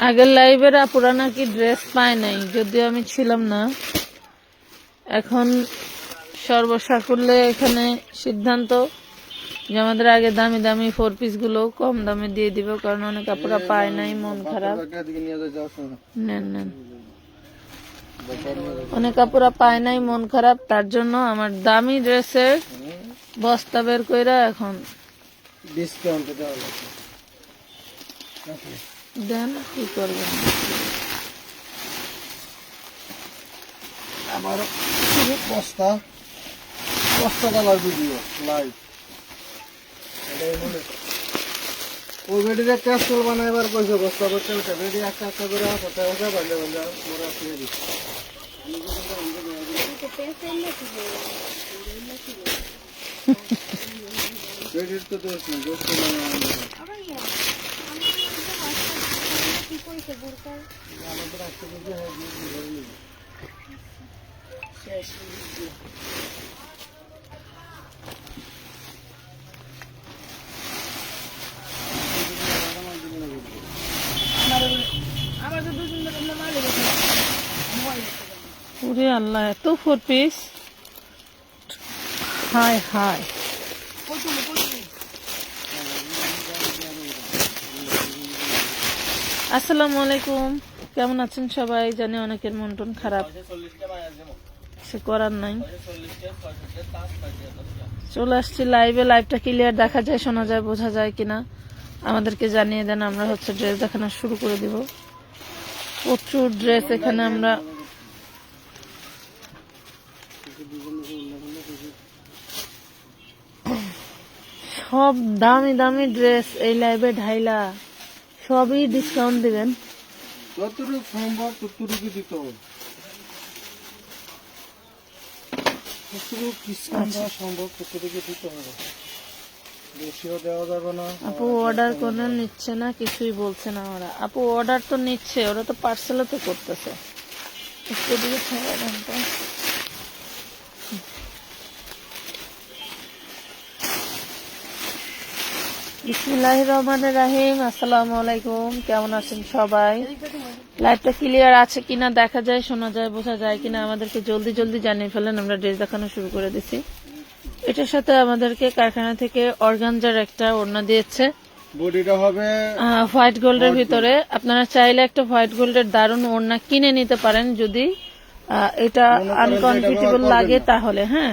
আগের লাইভের আপুরা নাকি ড্রেস পায় নাই, যদিও আমি ছিলাম না। এখন সর্বসাকুল্যে এখানে সিদ্ধান্ত যে আমাদের আগে দামি দামি 4 পিস গুলো কম দামে দিয়ে দিব, কারণ অনেক আপুরা পায় নাই, মন খারাপ। নেন নেন, অনেক আপুরা পায় নাই, মন খারাপ। তার জন্য আমার দামি ড্রেসের বস্তা বের কইরা এখন ডিসকাউন্ট দেওয়া লাগে। দেন কি করবেন। আমার বস্তা বস্তা কালার ভিডিও লাইভ ওই বেডিরে ক্যাপসুল বানাইবার কইছে, বস্তা বস্তা বেডি একটা একটা করে হাতে ওটা বাজে বাজে মোরা দিয়ে দিই। বেডির তো দোষ নেই, দোষ তো নাই আমাদের একটা বুঝে হয় শেষ ওরে আল্লাহ, এত 4 পিস! হাই হাই, আসসালামু আলাইকুম। কেমন আছেন সবাই? জানি অনেকের মন টন খারাপ, সে করার নাই। চলে আসছি লাইভে। লাইভটা ক্লিয়ার দেখা যায়, শোনা যায়, বোঝা যায় কিনা আমাদেরকে জানিয়ে দেন। আমরা ড্রেস দেখানো শুরু করে দিব। প্রচুর ড্রেস এখানে আমরা সব দামি দামি ড্রেস এই লাইভে ঢাইলা সবই ডিসকাউন্ট দিবেন। যতটুকু সম্ভব ততটুকু দিতে হবে, যতটুকু ডিসকাউন্ট দেওয়া সম্ভব ততটুকু দিতে হবে, বেশিও দেওয়া যাবে না। আপু অর্ডার করে নিচ্ছে না, কিছুই বলছে না ওরা। আপু অর্ডার তো নিচ্ছে, ওরা তো পার্সেলও তো করতেছে। একটু দিকে ছেড়ে দেন তো। বিসমিল্লাহির রহমানির রহিম। আসসালামু আলাইকুম, কেমন আছেন সবাই? লাইভটা ক্লিয়ার আছে কিনা দেখা যায়, শোনা যায়, বোঝা যায় কিনা আমাদেরকে জলদি জলদি জানিয়ে ফেলেন। আমরা ড্রেস দেখানো শুরু করে দিছি। এটার সাথে আমাদেরকে কারখানা থেকে অর্গানজার একটা ওড়না দিয়েছে, বডিটা হবে হোয়াইট গোল্ডের ভিতরে। আপনারা চাইলে একটা হোয়াইট গোল্ডের দারুণ ওড়না কিনে নিতে পারেন যদি এটা আনকমফর্টেবল লাগে তাহলে। হ্যাঁ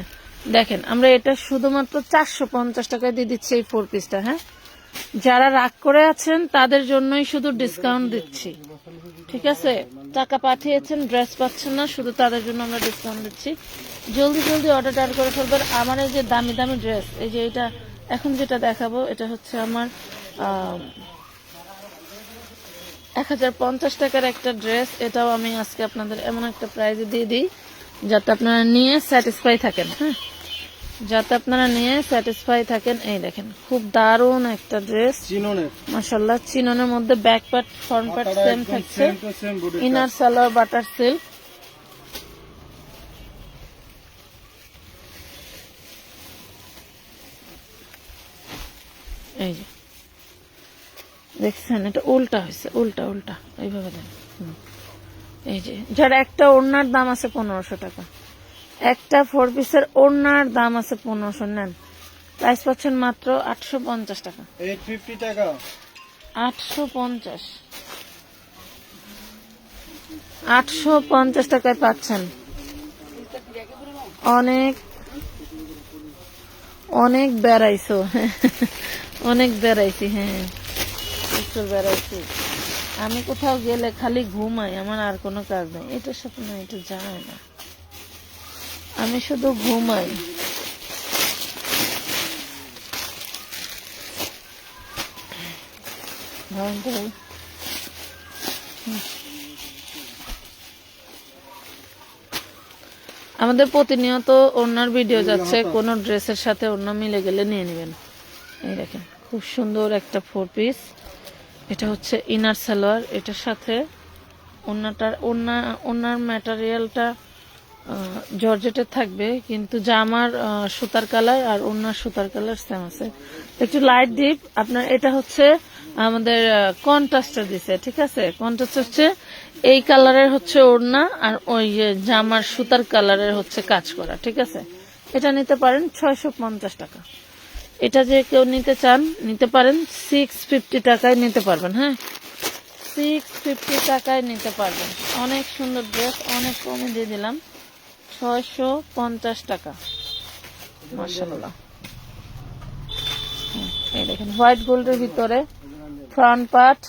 দেখেন, আমরা এটা শুধুমাত্র 450 টাকায় দিয়ে দিচ্ছি এই 4 পিসটা। হ্যাঁ, যারা রাগ করে আছেন তাদের জন্যই শুধু ডিসকাউন্ট দিচ্ছি, ঠিক আছে? টাকা পাঠিয়েছেন, ড্রেস পাচ্ছেন না, শুধু তাদের জন্য আমরা ডিসকাউন্ট দিচ্ছি। জলদি জলদি অর্ডার করে ফেলবেন। আমার এই যে দামি দামি ড্রেস, এই যে এটা এখন যেটা দেখাবো, এটা হচ্ছে আমার 1050 টাকার একটা ড্রেস। এটাও আমি আজকে আপনাদের এমন একটা প্রাইজে দিয়ে দিই যাতে আপনারা নিয়ে স্যাটিসফাই থাকেন। হ্যাঁ, যাতে আপনারা নিয়ে স্যাটিসফাই থাকেন। এই দেখেন, খুব দারুণ একটা ড্রেস, মাশাআল্লাহ। চিননের মধ্যে back part front part same থাকছে, ইনার সালোয়ার বাটার সিল্ক। এই যে দেখছেন, এটা উল্টা হয়েছে, উল্টা উল্টা এইভাবে দেন। এই যে, যার একটা ওড়নার দাম আছে 1500 টাকা, একটা 4 পিসের ওড়নার দাম আছে 1500, নেন। প্রাইস পাচ্ছেন মাত্র 850 টাকা। 850 টাকা, 850, 850 টাকায় পাচ্ছেন। অনেক অনেক বেড়াইছো, অনেক বেড়াইছি। হ্যাঁ, প্রচুর বেড়াইছি। আমি কোথাও গেলে খালি ঘুমাই, আমার আর কোনো কাজ নেই। এটার সাথে না, এটা যায় না, আমি শুধু ঘুমাই। আমাদের প্রতিনিয়ত ওড়নার ভিডিও যাচ্ছে, কোন ড্রেসের সাথে ওড়না মিলে গেলে নিয়ে নেবেন। এই দেখেন, খুব সুন্দর একটা 4 পিস, এটা হচ্ছে ইনার সালোয়ার, এটার সাথে ওনার ম্যাটেরিয়ালটা জর্জেটের থাকবে, কিন্তু জামার সুতার কালার আর ওনার সুতার কালার সেম আছে, একটু লাইট ডিপ। আপনার এটা হচ্ছে আমাদের কন্ট্রাস্টটা দিছে, ঠিক আছে। কন্ট্রাস্ট হচ্ছে এই কালারের হচ্ছে ওড়না, আর ওই জামার সুতার কালারের হচ্ছে কাজ করা, ঠিক আছে। এটা নিতে পারেন 650 টাকা। এটা যে কেউ নিতে চান নিতে পারেন 650 টাকায় নিতে পারবেন। হ্যাঁ, 650 টাকায় নিতে পারবেন। অনেক সুন্দর ড্রেস, অনেক কমে দিয়ে দিলাম, 650 টাকা। মাশাআল্লাহ। এই দেখেন হোয়াইট গোল্ডের ভিতরে front part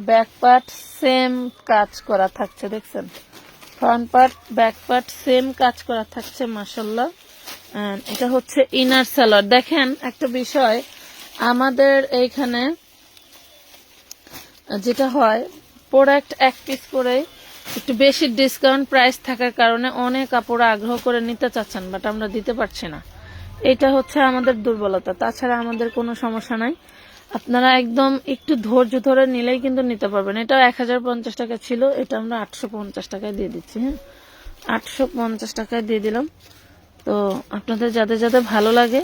back part same কাজ করা থাকছে, দেখছেন। Front part back part same কাজ করা থাকছে, মাশাআল্লাহ। এটা হচ্ছে ইনার সালোয়ার। দেখেন একটা বিষয়, আমাদের এইখানে যেটা হয়, প্রোডাক্ট এক পিস করে একটু বেশি ডিসকাউন্ট প্রাইস থাকার কারণে অনেক কাপড় আগ্রহ করে নিতে চাচ্ছেন, বাট আমরা দিতে পারছি না। এটা হচ্ছে আমাদের দুর্বলতা, তাছাড়া আমাদের কোনো সমস্যা নাই। আপনারা একদম একটু ধৈর্য ধরে নিলেই কিন্তু নিতে পারবেন। এটা 1050 টাকা ছিল, এটা আমরা 850 টাকায় দিয়ে দিচ্ছি। হ্যাঁ, 850 টাকায় দিয়ে দিলাম। তো আপনাদের যাদের যাদের ভালো লাগে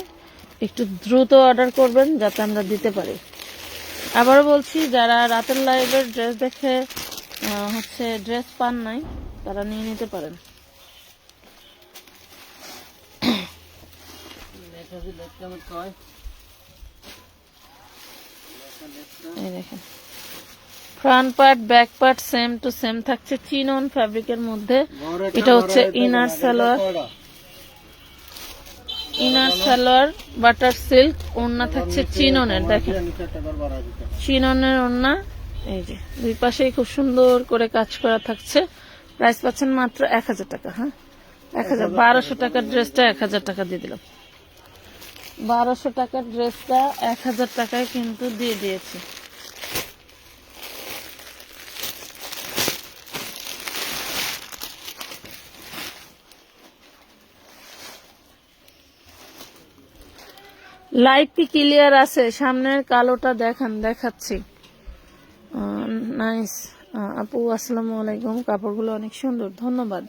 একটু দ্রুত অর্ডার করবেন, যাতে আমরা দিতে পারি। আবারও বলছি, যারা রাতের লাইভের ড্রেস দেখে হচ্ছে ড্রেস পান নাই, তারা নিয়ে নিতে পারেন। এই দেখেন front part back part same to same থাকছে, চিনন ফ্যাব্রিকের মধ্যে। এটা হচ্ছে inner salwar, inner salwar butter silk, ওড়না থাকছে চিননের। দেখেন চিননের ওড়না, এই যে দুই পাশেই খুব সুন্দর করে কাজ করা থাকছে। প্রাইস পাচ্ছেন মাত্র 1000 টাকা। হ্যাঁ, 1200 টাকার ড্রেসটা 1000 টাকা দিয়ে দিলাম। 1200 টাকার ড্রেসটা 1000 টাকায় কিন্তু দিয়ে দিয়েছি। লাইট কি ক্লিয়ার আছে? সামনের কালোটা দেখান, দেখাচ্ছি। নাইস আপু, আসসালামু আলাইকুম। কাপড়গুলো অনেক সুন্দর, ধন্যবাদ।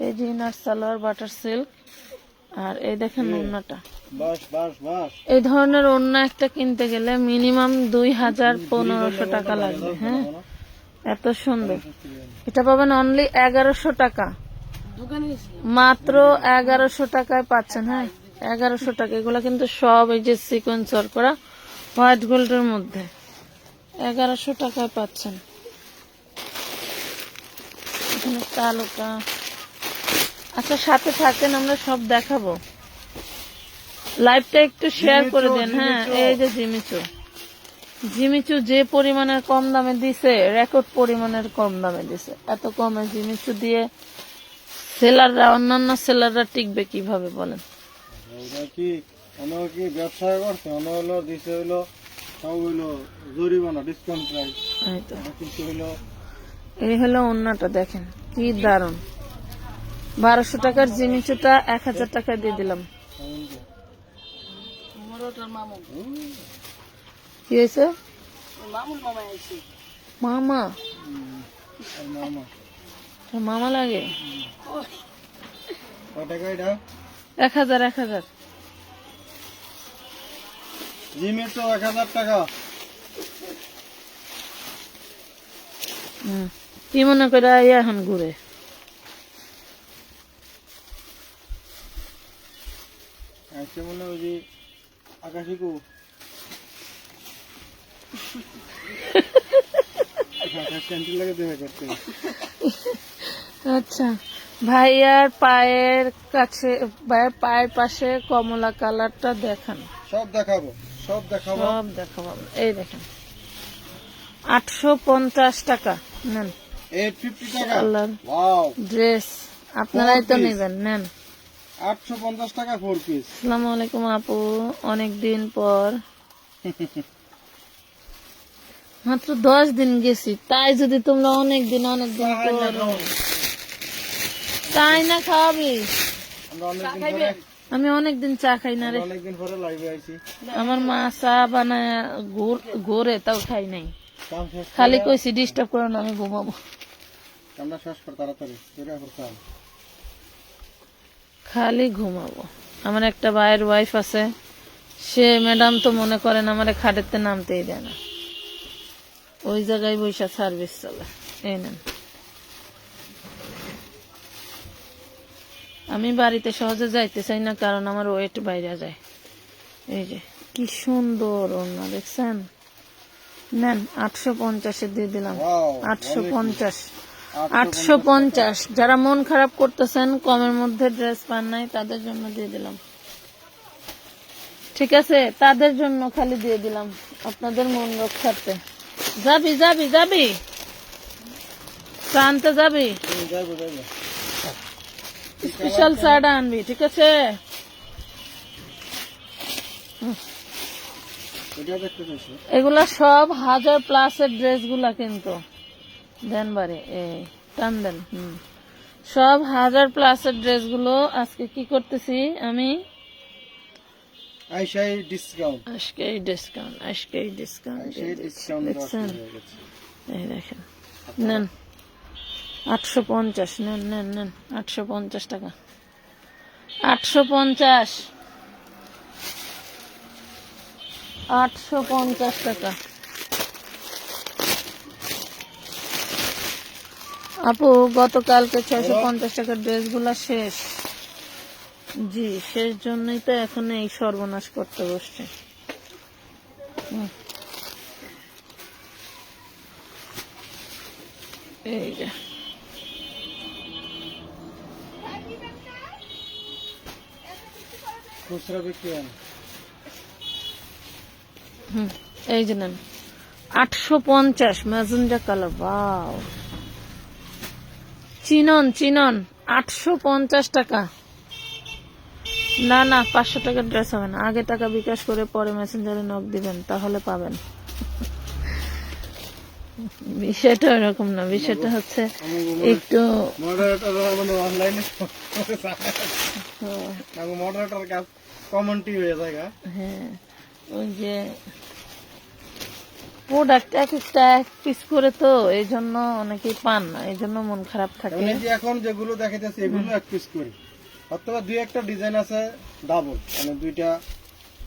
এই যে ইনার সালোয়ার বাটার সিল্ক, আর এই দেখেন ওড়নাটা। এই ধরনের ওড়না একটা কিনতে গেলে মিনিমাম 2000-1500 টাকা লাগবে। হ্যাঁ, এত সুন্দর। এটা পাবেন অনলি 1100 টাকা, মাত্র 1100 টাকায় পাচ্ছেন। হ্যাঁ, 1100 টাকা। এগুলো কিন্তু সব এই যে সিকোয়েন্স ওয়ার্ক করা হোয়াইট গোল্ডের মধ্যে, 1100 টাকায় পাচ্ছেন। এখানে কালোটা। আচ্ছা, সাথে থাকেন, আমরা সব দেখাবো। লাইভটা একটু শেয়ার করে দেন। হ্যাঁ, এই যে জিমিচু যে পরিমাণের কম দামে দিছে, রেকর্ড পরিমাণের কম দামে দিছে। এত কমে জিমিচু দিয়ে সেলাররা, অন্যান্য সেলাররা টিকবে কিভাবে বলেন? ব্যবসা করছে, দিছে হইলো সব হইলো জরিমানা, ডিসকাউন্ট প্রাইস। এই হলো ওড়নাটা, দেখেন কি দারুন। 1200 টাকার জিনিসটা 1000 টাকা দিয়ে দিলাম। কি হয়েছে? মামা মামা লাগে 1000 জিমের তো 1000 টাকা। কি মনে করে এখন ঘুরে? মনে হয় যে আকাশিকু আচ্ছা, ভাইয়ার পায়ের কাছে, ভাইয়ার পায়ের পাশে কমলা কালারটা দেখান। সব দেখাবো, সব দেখাবো। এই দেখেন 850 টাকা নেন। 850 টাকা ওয়াও ড্রেস, আপনারাই তো নেবেন, নেন। 850 টাকা 4 পিস। আসসালামু আলাইকুম আপু, অনেকদিন পর। মাত্র 10 দিন গেছি, তাই যদি তোমরা অনেকদিন তাই না খাওয়াবি? আমি অনেকদিন চা খাই না রে। অনেকদিন পরে লাইভে আইছি। আমার মা চা বানায় ঘোরে, তাও খাই নাই। কাম শেষ খালি কইছি ডিস্টার্ব করো না, আমি ঘুমাবো। কামটা শেষ কর তাড়াতাড়ি, তোরা এখন চল। খালি ঘুমাবো। আমার একটা ভাইয়ের ওয়াইফ আছে, সে ম্যাডাম তো মনে করেন আমারে খাটেতে নামতেই দেয় না, ওই জায়গায় বৈশা সার্ভিস চলে। এই নেন, আমি বাড়িতে সহজে যাইতে চাই না, কারণ আমার ওয়েট বাইরে যায়। এই যে কি সুন্দর ওড়না দেখছেন, নেন 850 দিয়ে দিলাম। Wow, 850, 850। যারা মন খারাপ করতেছেন কমের মধ্যে ড্রেস পান নাই, তাদের জন্য দিয়ে দিলাম। ঠিক আছে, তাদের জন্য খালি দিয়ে দিলাম, আপনাদের মন রক্ষার্থে। যাবি যাবি যাবি, প্রান্তে যাবি, যাইবো যাইবো। স্পেশাল শার্ট আনবি, ঠিক আছে? এটা দেখতে চাইছি। এগুলা সব 1000+ এর ড্রেস গুলা, কিন্তু দেন বারে এই টান দেন। সব 1000+ এর ড্রেস গুলো আজকে কি করতেছি আমি, আইসাই ডিসকাউন্ট, আজকেই ডিসকাউন্ট, আজকেই ডিসকাউন্ট আইসাই ডিসকাউন্ট দেখছেন? হয়ে গেছে। এই দেখেন, নেন 850, নেন নেন নেন 850 টাকা, 850, 850 টাকা। আপু গতকালকে 650 টাকার ড্রেস গুলা শেষ। জি, শেষ জন্যই তো এখন এই সর্বনাশ করতে বসছে। এই যে খুচরা বিক্রি হয় না। এই যে নেন 850, magenta colour, wow. Chinon chinon, 850 টাকা। না না, 500 টাকার ড্রেস হবে না, আগে টাকা বিকাশ করে পরে মেসেঞ্জারে নক দিবেন, তাহলে পাবেন। বিষয়টা এরকম না, বিষয়টা হচ্ছে একটু মডারেটর মানে অনলাইনে আমি মডারেটর কাজ কমেন্টই হয়ে যায়। হ্যাঁ, ওই যে প্রোডাক্ট এক একটা এক পিস করে, তো এই জন্য অনেকেই পান না, এই জন্য মন খারাপ থাকে। মানে যে এখন যেগুলো দেখাইতেছে এগুলো এক পিস করি, অথবা দুই একটা ডিজাইন আছে ডাবল, মানে দুইটা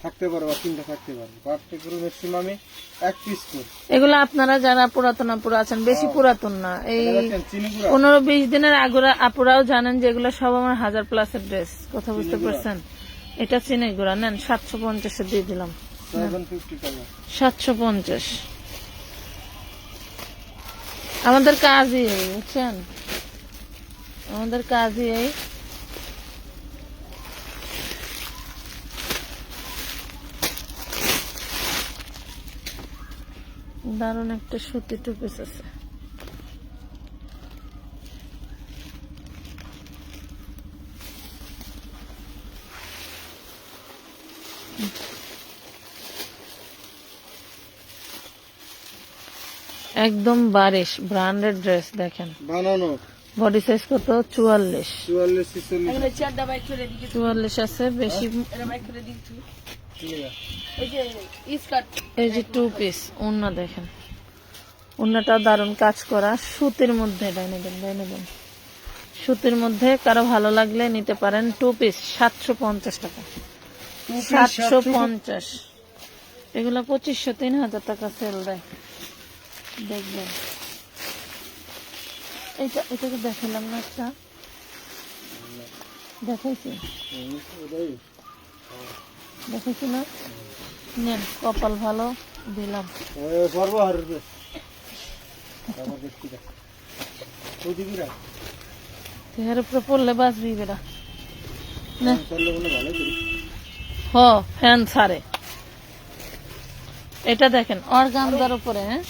থাকতে পারে বা তিনটা থাকতে পারে, বাট এগুলো ম্যাক্সিমামই এক পিস করি। এগুলো আপনারা যারা পুরাতন আপুরা আছেন, বেশি পুরাতন না, এই চিনিগুড়া 15-20 দিনের আগরা আপুরাও জানেন যে এগুলো সব আমার 1000+ এর ড্রেস। কথা বুঝতে পারছেন? এটা চিনি গুঁড়া, নেন 750 দিয়ে দিলাম, 750 টাকা। 750। আমাদের কাজই এই, বুঝছেন, আমাদের কাজই এই। দারুণ একটা সুতি টু পিস আছে, একদম বারিশ ব্র্যান্ডেড ড্রেস। দেখেন বানানো বডি সাইজ কত, 44, 44 44 আছে বেশি। এই যে টু পিস ওড়না দেখেন, ওড়নাটা দারুণ কাজ করা, সুতির মধ্যে। ডাইনে দেন, সুতির মধ্যে, কারো ভালো লাগলে নিতে পারেন। টু পিস 750 টাকা, 750। এগুলা 2500-3000 টাকা সেল দেয়, দেখবেন। এটাকে দেখালাম না, একটা দেখাইছি না, নেন, কপাল ভালো দিলাম। দেহের উপরে পড়লে বাঁচবি বেড়া, হ ফ্যান ছাড়ে। এটা দেখেন অর্গানজার উপরে, হ্যাঁ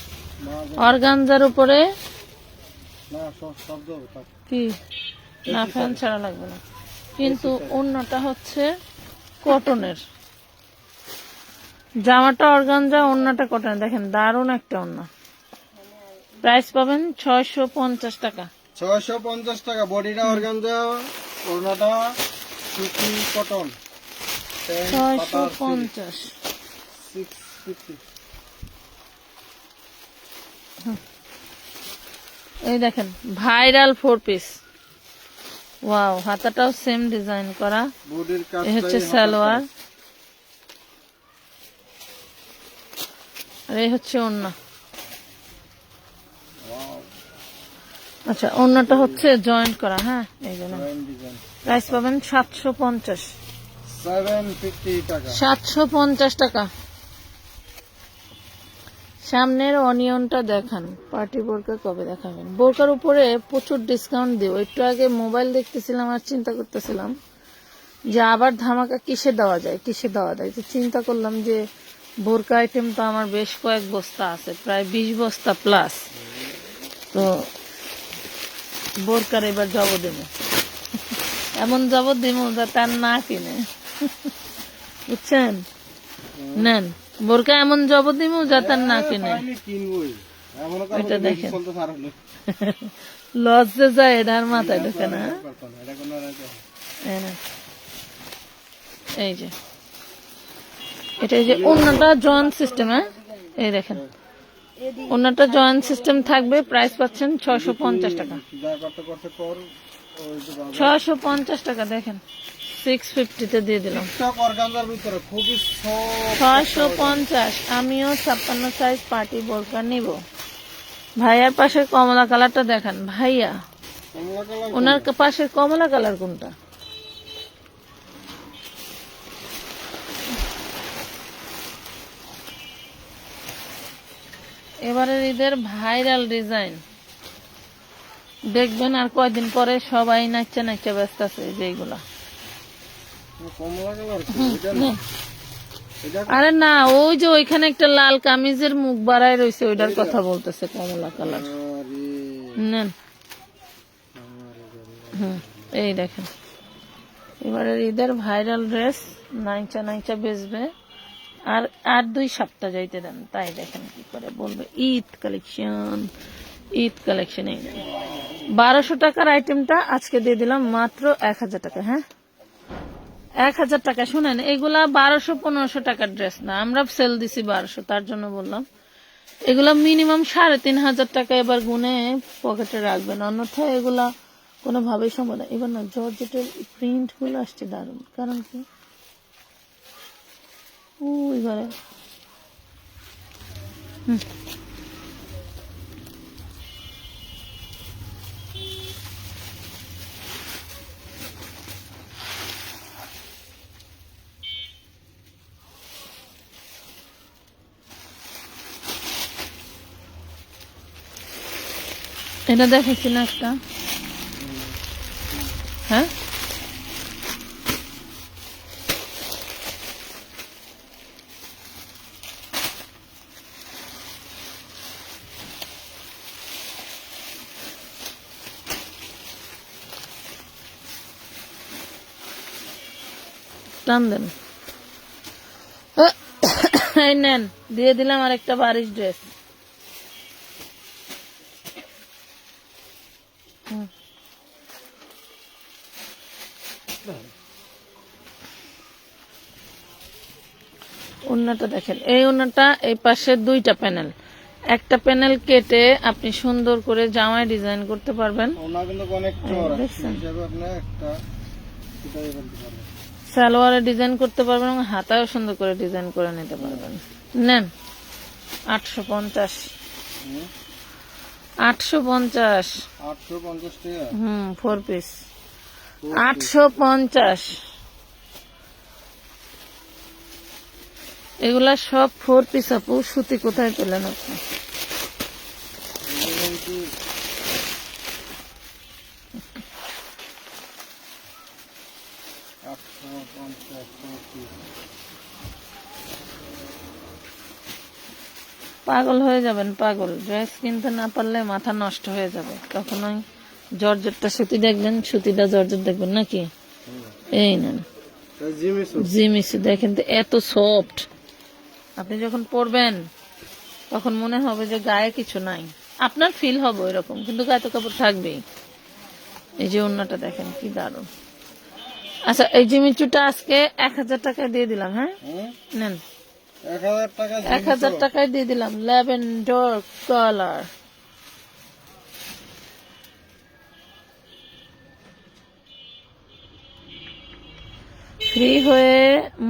অর্গানজার উপরে কি, না ফ্যান ছাড়া লাগবে না, কিন্তু ওড়নাটা হচ্ছে কটনের, জামাটা অর্গানজা, ওড়নাটা কটনের। দেখেন দারুণ একটা ওড়না, প্রাইস পাবেন 650 টাকা। 650 টাকা, বডিটা অর্গানজা, ওড়নাটা সুতি কটন, 650। 650। এই দেখেন ভাইরাল 4 পিস। ওয়াও, হাতাটাও সেম ডিজাইন করা। বডির এই হচ্ছে কাজটাই সালোয়ার, আর এই হচ্ছে ওড়না। আচ্ছা, ওড়নাটা হচ্ছে জয়েন্ট করা। হ্যাঁ, এই জন্য ডিজাইন প্রাইস পাবেন 750 750 টাকা। 750 টাকা। সামনের অনিয়নটা দেখান। পার্টি বোরকা কবে দেখাবেন? বোরকার উপরে প্রচুর ডিসকাউন্ট দিব। একটু আগে মোবাইল দেখতেছিলাম আর চিন্তা করতেছিলাম যে আবার ধামাকা কিসে দেওয়া যায়, কিসে দেওয়া যায়। তো চিন্তা করলাম যে বোরকা আইটেম তো আমার বেশ কয়েক বস্তা আছে, প্রায় 20 বস্তা প্লাস। তো বোরকার এবার জব দেব, এমন জব দিব যাতে আর না কিনে। বুঝছেন? নেন, বোরকা এমন জব দিব যাতে আর না কিনে। আমি কিনবই, এমনও কারো এটা বেশি দেখেন, চলতে পারলে লস যে যায় এটার মাথায় ঢোকে না। এটা কোনো রাখা। এই না, এই যে এটা, এই যে ওড়নাটা জয়েন্ট সিস্টেম। হ্যাঁ, এই দেখেন ওড়নাটা জয়েন্ট সিস্টেম থাকবে। প্রাইস পাচ্ছেন 650 টাকা। যা করতে করতে পর ওই যে বাবা 650 টাকা। দেখেন 650 তে দিয়ে দিলাম। টিকটক অর্গানজার ভিতরে খুবই সফট 650। আমিও 56 সাইজ পার্টি বোরকা নিব। ভাইয়ার পাশের কমলা কালারটা দেখান। ভাইয়া, কমলা কালার। ওনার পাশের কমলা কালার কোনটা? এবারের ঈদের ভাইরাল ডিজাইন দেখবেন, আর কয়দিন পরে সবাই নাচা নাচা ব্যস্ত আছে। যেগুলা কমলা কালার এটা না, এটা আরে না, ওই যে ওইখানে একটা লাল কামিজের মুখ বাড়ায় রয়েছে, ওইটার কথা বলতেছে, কমলা কালার। আরে নেন, এই দেখেন এবারের ঈদের ভাইরাল ড্রেস। নাইচা নাইচা বেচবে, আর আর 2 সপ্তাহ যাইতে দেন, তাই দেখেন কি করে বলবে ঈদ কালেকশন, ঈদ কালেকশন। এই 1200 টাকার আইটেমটা আজকে দিয়ে দিলাম মাত্র 1000 টাকা। হ্যাঁ, 1000 টাকা। শুনেন, এগুলা 1200-1500 টাকার ড্রেস না, আমরা সেল দিছি 1200, তার জন্য বললাম। এগুলা মিনিমাম 3500 টাকা এবার গুনে পকেটে রাখবেন, অন্যথায় এগুলা কোনোভাবেই সম্ভব না। এবার না জর্জেটের প্রিন্ট গুলো আসছে দারুন। কারণ কি, এবারে এটা দেখেছি না একটা। হ্যাঁ, টান দেন। এই নেন, দিয়ে দিলাম আর একটা বারিশ ড্রেস। ওড়নাটা দেখেন, এই ওড়নাটা এই পাশে 2টা প্যানেল, একটা প্যানেল কেটে আপনি সুন্দর করে জামায় ডিজাইন করতে পারবেন। ওনা কিন্তু অনেক চওড়া, দেখছেন? হিসাবে আপনি একটা এটাই বলতে পারেন। সালোয়ারে ডিজাইন করতে পারবেন এবং হাতাও সুন্দর করে ডিজাইন করে নিতে পারবেন। নেন 850। 850। 850 টাকা। 4 পিস 850। এগুলা সব 4 পিস আপু। সুতি কোথায় পেলেন আপনি? এগুলো কি পাগল হয়ে যাবেন, পাগল। ড্রেস কিনতে না পারলে মাথা নষ্ট হয়ে যাবে। কখনোই জর্জেটটা সুতি দেখবেন, সুতিটা জর্জেট দেখবেন নাকি। এই নেন জিমিসু, দেখেন তো এত সফট। আপনি যখন পরবেন তখন মনে হবে যে গায়ে কিছু নাই, আপনার ফিল হবে এরকম, কিন্তু গায়ে তো কাপড় থাকবেই। এই যে ওড়নাটা দেখেন কি দারুণ। আচ্ছা, এই জিমিচুটা আজকে 1000 টাকা দিয়ে দিলাম। হ্যাঁ, নেন 1000 টাকা 1000 টাকায় দিয়ে দিলাম ল্যাভেন্ডার কালার। ফ্রি হয়ে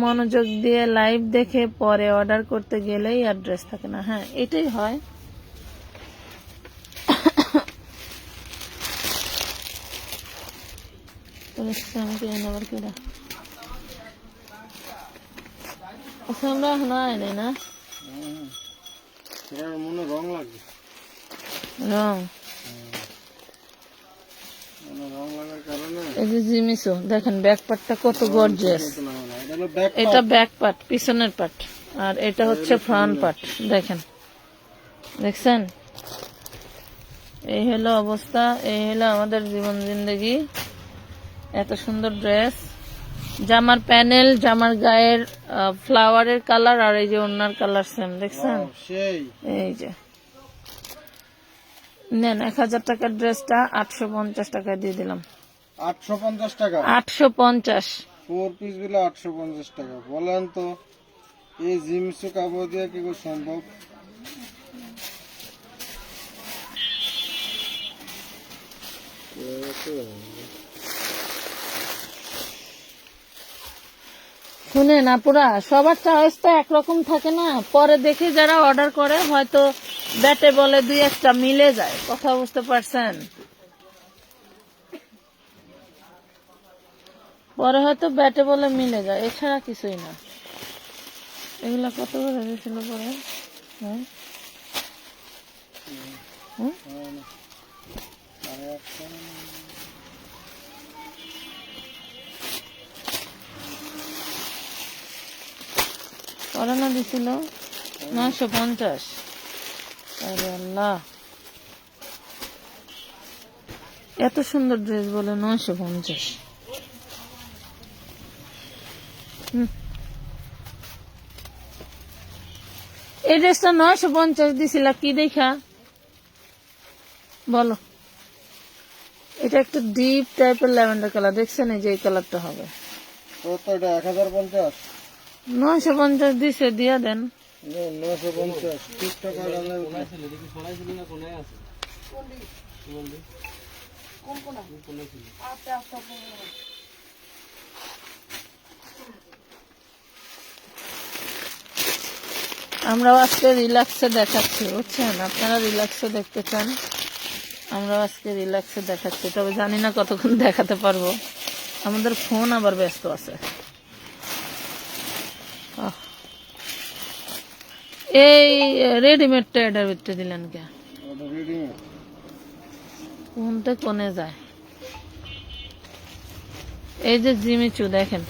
মনোযোগ দিয়ে লাইভ দেখে পরে অর্ডার করতে গেলেই অ্যাড্রেস থাকে না। হ্যাঁ, এটাই হয়। আমাকে আবার কেডা আমরা এখনো আয় না মনে রং লাগবে, রং রং লাগার কারণে। এই যে জিমিসো দেখেন ব্যাক পার্টটা কত গর্জিয়াস। এটা ব্যাক পার্ট, পিছনের পার্ট, আর এটা হচ্ছে ফ্রন্ট পার্ট। দেখেন, দেখছেন? এই হলো অবস্থা, এই হলো আমাদের জীবন জিন্দগি। এত সুন্দর ড্রেস, জামার প্যানেল, জামার গায়ের ফ্লাওয়ারের কালার, আর এই যে ওনার কালার সেম। দেখছেন? এই যে নেন 1000 টাকার ড্রেসটা 850 টাকায় দিয়ে দিলাম। 850 টাকা? 850। 4 পিস গুলো 850 টাকা। বলেন তো এই জিমসু কাপড় দিয়ে কি করে সম্ভব? শুনেন আপুরা, সবার চয়েস তো একরকম থাকে না। পরে দেখে যারা অর্ডার করে হয়তো ব্যাটে বলে 2-1টা মিলে যায়। কথা বুঝতে পারছেন? পরে হয়তো ব্যাটে বলে মিলে যায়, এছাড়া কিছুই না। এগুলা কত করে দিয়েছিল পরে? হ্যাঁ, পরে না দিছিল 950। আরে আল্লাহ, এত সুন্দর ড্রেস বলে 950। এই ড্রেসটা 950 দিছিল কি দেখা বলো? এটা একটা ডিপ টাইপের ল্যাভেন্ডার কালার, দেখছেন? এই যে এই কালারটা হবে। 1050? 950 দিছে, দিয়া দেন। 950 টাকা। আমরাও আজকে রিল্যাক্সে দেখাচ্ছি, বুঝছেন? আপনারা রিল্যাক্সে দেখতে চান, আমরাও আজকে রিল্যাক্সে দেখাচ্ছি। তবে জানি না কতক্ষণ দেখাতে পারবো, আমাদের ফোন আবার ব্যস্ত আছে। এই রেডিমেডটা এটার ভিতরে দিলেন কে? কোনটা কোনে যায়? এই যে জিমিচু দেখেন,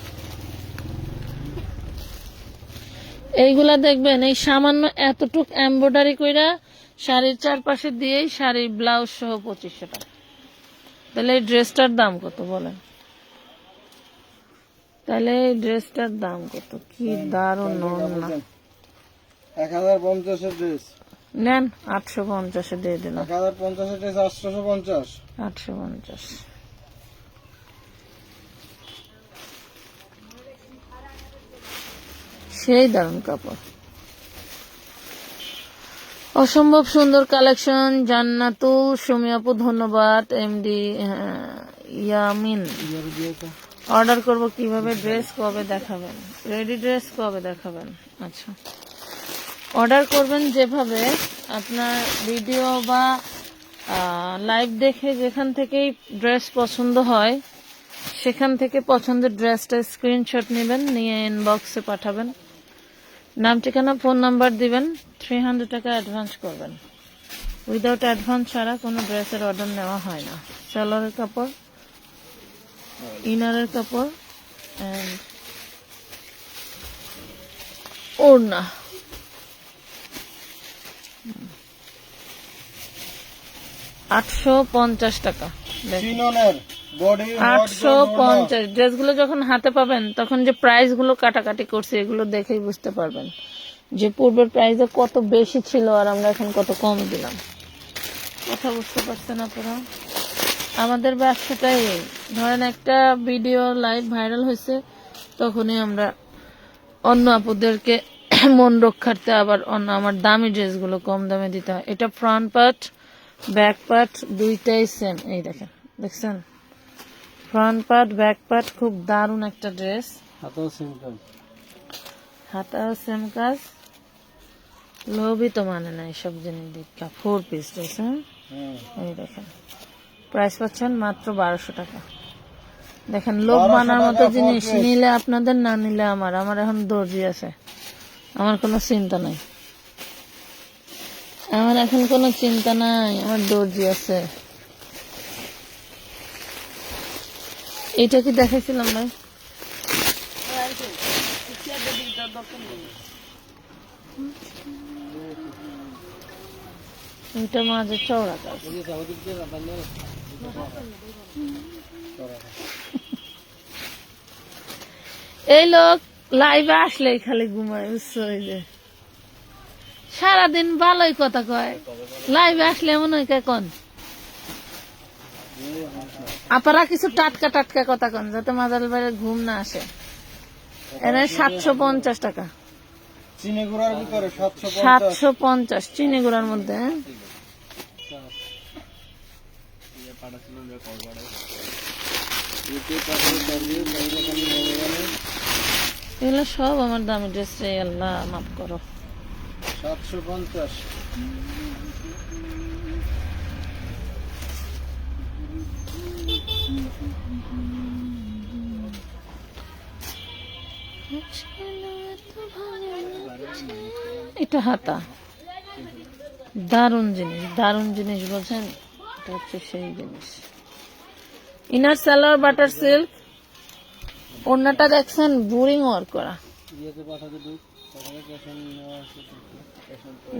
এইগুলা দেখবেন এই সামান্য এতটুক এমব্রয়ডারি কইরা শাড়ির চারপাশে দিয়েই শাড়ির ব্লাউজ সহ 2500 টাকা। তাহলে এই ড্রেসটার দাম কত বলেন? তাহলে এই ড্রেসটার দাম কত? কি দারুণ না। 1050 এর ড্রেস নেন, 850 দিয়ে দিলাম। 1050 এর ড্রেস 850। 850 সেই দারুণ কাপড়, অসম্ভব সুন্দর কালেকশন। জান্নাতুল সুমি আপু ধন্যবাদ। এমডি ইয়ামিন, অর্ডার করব কিভাবে? ড্রেস কবে দেখাবেন? রেডি ড্রেস কবে দেখাবেন? আচ্ছা, অর্ডার করবেন যেভাবে আপনার ভিডিও বা লাইভ দেখে যেখান থেকেই ড্রেস পছন্দ হয় সেখান থেকে পছন্দের ড্রেসটা স্ক্রিনশট নেবেন, নিয়ে ইনবক্সে পাঠাবেন, নাম ঠিকানা ফোন নাম্বার দিবেন, 300 টাকা অ্যাডভান্স করবেন। উইদাউট অ্যাডভান্স ছাড়া কোনো ড্রেসের অর্ডার নেওয়া হয় না। সালোয়ারের কাপড়, ইনারের কাপড় এন্ড ওড়না। $850 টাকা। 850। ড্রেসগুলো যখন হাতে পাবেন তখন যে প্রাইস গুলো কাটাকাটি করছে এগুলো দেখেই বুঝতে পারবেন যে পূর্বের প্রাইসে কত বেশি ছিল আর আমরা এখন কত কম দিলাম। কথা বুঝতে পারছেন আপনারা? আমাদের ব্যবসাটাই ধরেন একটা ভিডিও লাইভ ভাইরাল হয়েছে তখনই আমরা অন্য আপুদেরকে মন রক্ষার্থে আবার অন্য আমার দামি ড্রেসগুলো কম দামে দিতে হয়। এটা ফ্রন্ট পার্ট ব্যাক পার্ট দুইটাই সেম। এই দেখেন, দেখছেন ফ্রন্ট পার্ট ব্যাক পার্ট, খুব দারুণ একটা ড্রেস। হাতাও সেম কাজ, হাতাও সেম কাজ। লোভই তো মানে না এইসব জিনিস দীক্ষা। 4 পিস ড্রেস। হ্যাঁ, এই দেখেন প্রাইস পাচ্ছেন মাত্র 1200 টাকা। দেখেন লোভ মানার মতো জিনিস, নিলে আপনাদের না নিলে আমার। আমার এখন দর্জি আছে, আমার কোনো চিন্তা নাই। আমার এখন কোনো চিন্তা নাই, আমার দর্জি আছে। এইটা কি দেখাইছিলাম ভাই? এটা মাঝে চওড়া কাজ। এই লোক লাইভে আসলেই খালি ঘুমায়, বুঝছো? এই যে সারাদিন ভালোই কথা কয়, লাইভে আসলে এমন হয় কন আপনারা কিছু টাটকা টাটকা কথা কন, যাতে মাজাল বাইরে ঘুম না আসে। এর 750 টাকা। চিনি গুঁড়ার ভিতরে 750 চিনি গুঁড়ার মধ্যে। হ্যাঁ, এগুলো সব আমার দামি ড্রেস রে, আল্লাহ মাফ করো। 750। এটা হাতা, দারুণ জিনিস, দারুণ জিনিস বলছেন। এটা হচ্ছে সেই জিনিস। ইনার সালোয়ার বাটার সিল্ক, ওড়নাটা দেখছেন বোরিং ওয়ার্ক করা,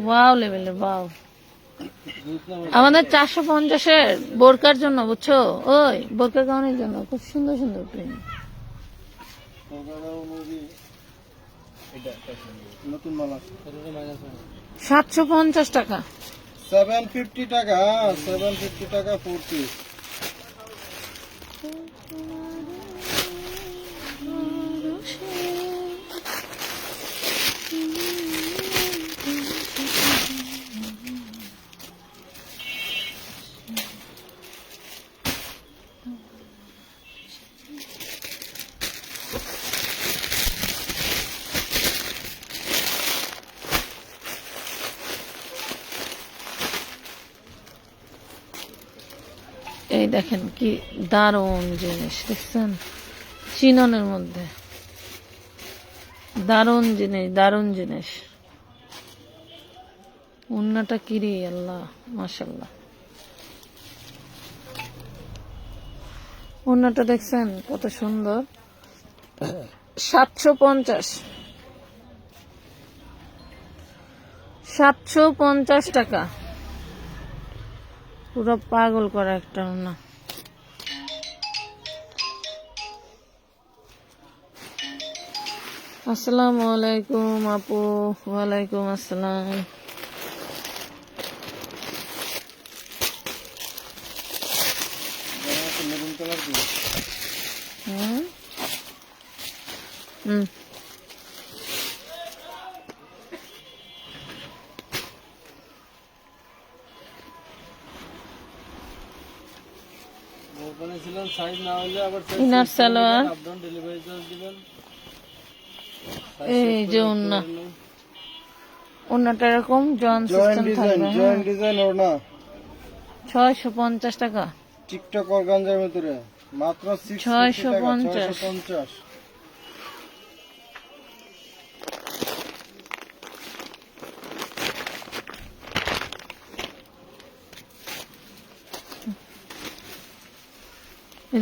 ওয়াও লেভেলের, ওয়াও। আমাদের 450-এর বোরকার জন্য, বুঝছো? ওই বোরকা গাউনের জন্য খুব সুন্দর সুন্দর প্রিন্ট। নতুন মাল আছে 750 টাকা। 750 টাকা, 750 টাকা 4 পিস। এই দেখেন কি দারুণ জিনিস, দেখছেন চিননের মধ্যে, দারুণ জিনিস, দারুণ জিনিস। ওড়নাটা কিরি, আল্লাহ মাশাআল্লাহ। ওড়নাটা দেখছেন কত সুন্দর। 750 750 টাকা। পুরো পাগল করা একটা ওড়না। আসসালামু আলাইকুম আপু। ওয়ালাইকুম আসসালাম। মেরুন কালার কি? হুম, ইনার সালোয়ার, এই যে ওড়না, ওড়নাটা এরকম জয়েন সিস্টেম থাকবে। জয়েন্ট ডিজাইন ওড়না 650 টাকা। টিকটক অর্গানজার ভিতরে মাত্র 650।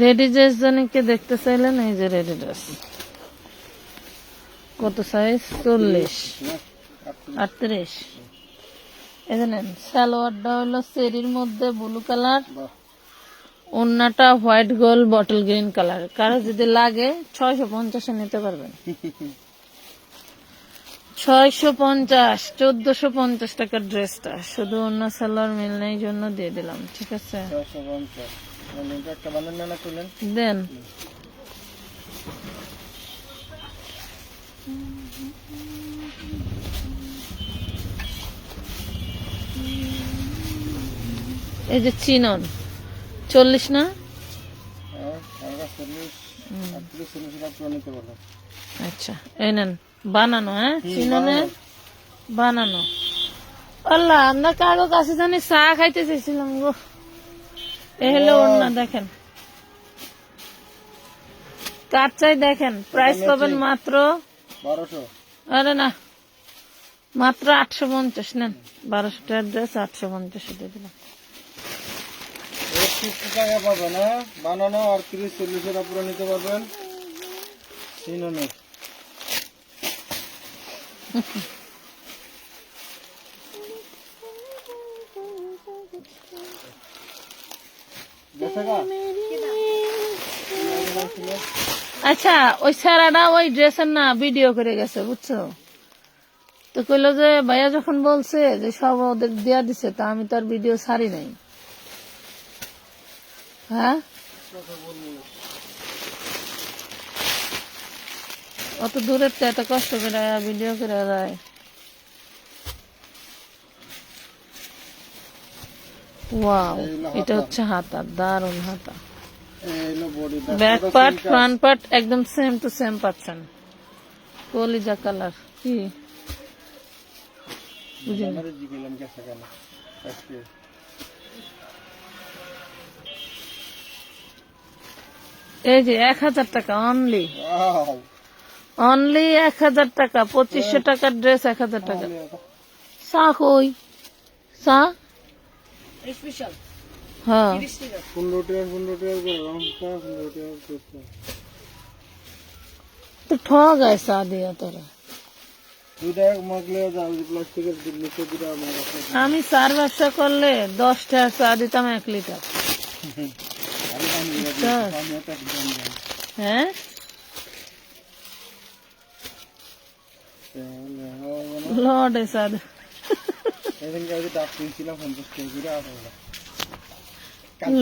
রেডি ড্রেস জানিকে দেখতে চাইলেন, এই যে রেডি ড্রেস। কত সাইজ? 40 38। এখানেন সালোয়ারটা হলো সেরির মধ্যে ব্লু কালার, ওড়নাটা white gold bottle green colour. কারো যদি লাগে 650-এ নিতে পারবেন। 650 1450 টাকার ড্রেসটা, শুধু ওড়না সালোয়ার মিল নেই জন্য দিয়ে দিলাম। ঠিক আছে, 650। একটা বানান না করলেন দেন। এই যে চিনন 40 না? হ্যাঁ, হালকা 40, 38, 40 পুরো নিতে পারবেন। আচ্ছা এই নেন বানানো, হ্যাঁ চিননে বানানো। আল্লাহ আমরা কারো কাছে জানি চা খাইতে চাইছিলাম গো। এ হলো ওড়না, দেখেন কার চাই দেখেন। প্রাইস পাবেন মাত্র 1200। আরে না, মাত্র 850 নেন। 1200 টাকার ড্রেস 850 দিয়ে দিলাম। 50 টাকা পাবেন, হ্যাঁ বানানো 38-40 পুরো নিতে পারবেন। চিননে আচ্ছা ওই স্যারাটা ওই ড্রেসের না ভিডিও করে গেছে বুঝছো, তো কইলো যে ভাইয়া যখন বলছে যে সব ওদের দেয়া দিছে, তা আমি তো আর ভিডিও ছাড়ি নাই। হ্যাঁ অত দূরের তো এত কষ্ট করে ভিডিও করে যায়। ওয়াও, এটা হচ্ছে হাতা, দারুন হাতা। ব্যাক পার্ট ফ্রন্ট পার্ট একদম সেম টু সেম পাচ্ছেন। কলিজা কালার কি বুঝিনি। এই যে 1000 টাকা অনলি, অনলি 1000 টাকা। 2500 টাকার ড্রেস 1000 টাকা। চা কই চা? হ্যাঁ 15 টাকা 15 টাকা করে লঙ্কা, 15 টাকা করতে। তো ঠক আছে চা দিয়া তোরা। 2 টাকা মাগলে যাও, প্লাস্টিকের নিচে দিরা আমার কাছে। আমি চার ব্যবসা করলে 10 টাকা চা দিতাম 1 লিটার। হ্যাঁ লড়ে চা দে।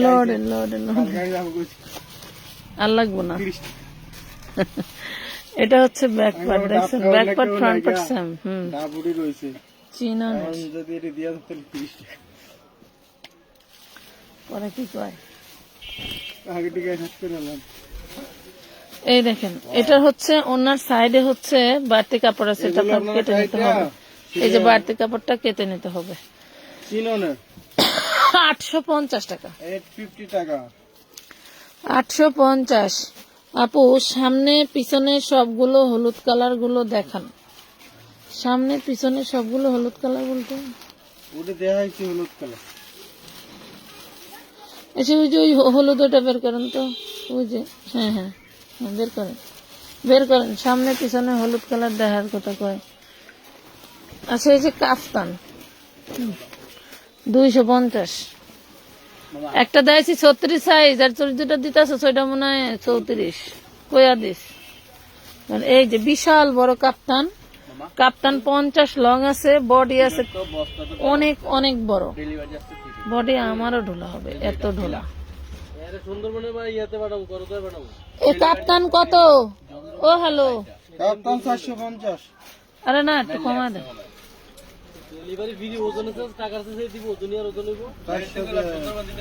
লড়ে লড়ে লড়ে আর লাগবো না। এটা হচ্ছে ব্যাক পার্ট, দেখছেন back part front part same. চিনা পরে কি কয় এই দেখেন, এটা হচ্ছে ওনার সাইডে হচ্ছে বাড়তি কাপড় আছে, এটা কেটে নিতে হবে। এই যে বাড়তি কাপড়টা কেটে নিতে হবে। 850 টাকা। 850 টাকা 850। আপু সামনে পিছনে সবগুলো হলুদ কালার গুলো দেখান। সামনে পিছনে সবগুলো হলুদ কালার বলতে ওটা দেখাইছি হলুদ কালার। আচ্ছা ওই যে ওই হলুদ ওটা বের করেন তো, ওই যে হ্যাঁ হ্যাঁ হ্যাঁ বের করেন, বের করেন। সামনে পিছনে হলুদ কালার দেখার কথা কয়। আচ্ছা এই যে কাফতান 250। একটা দেয়ছি 36 সাইজ, আর যেটা দিতেছে সেটা মনে হয় 34। কয়া দিস এই যে বিশাল বড় কাপ্তান। কাপ্তান 50 লং আছে, বডি আছে অনেক অনেক বড় বডি। আমারও ঢোলা হবে, এত ঢোলা। এই কাপ্তান কত? ও হ্যালো কাপ্তান 450। আরে না একটু কমা দে। ডেলিভারি ফ্রি, ওজন আছে টাকা আছে সেই দিব, ওজন আর ওজন নিব।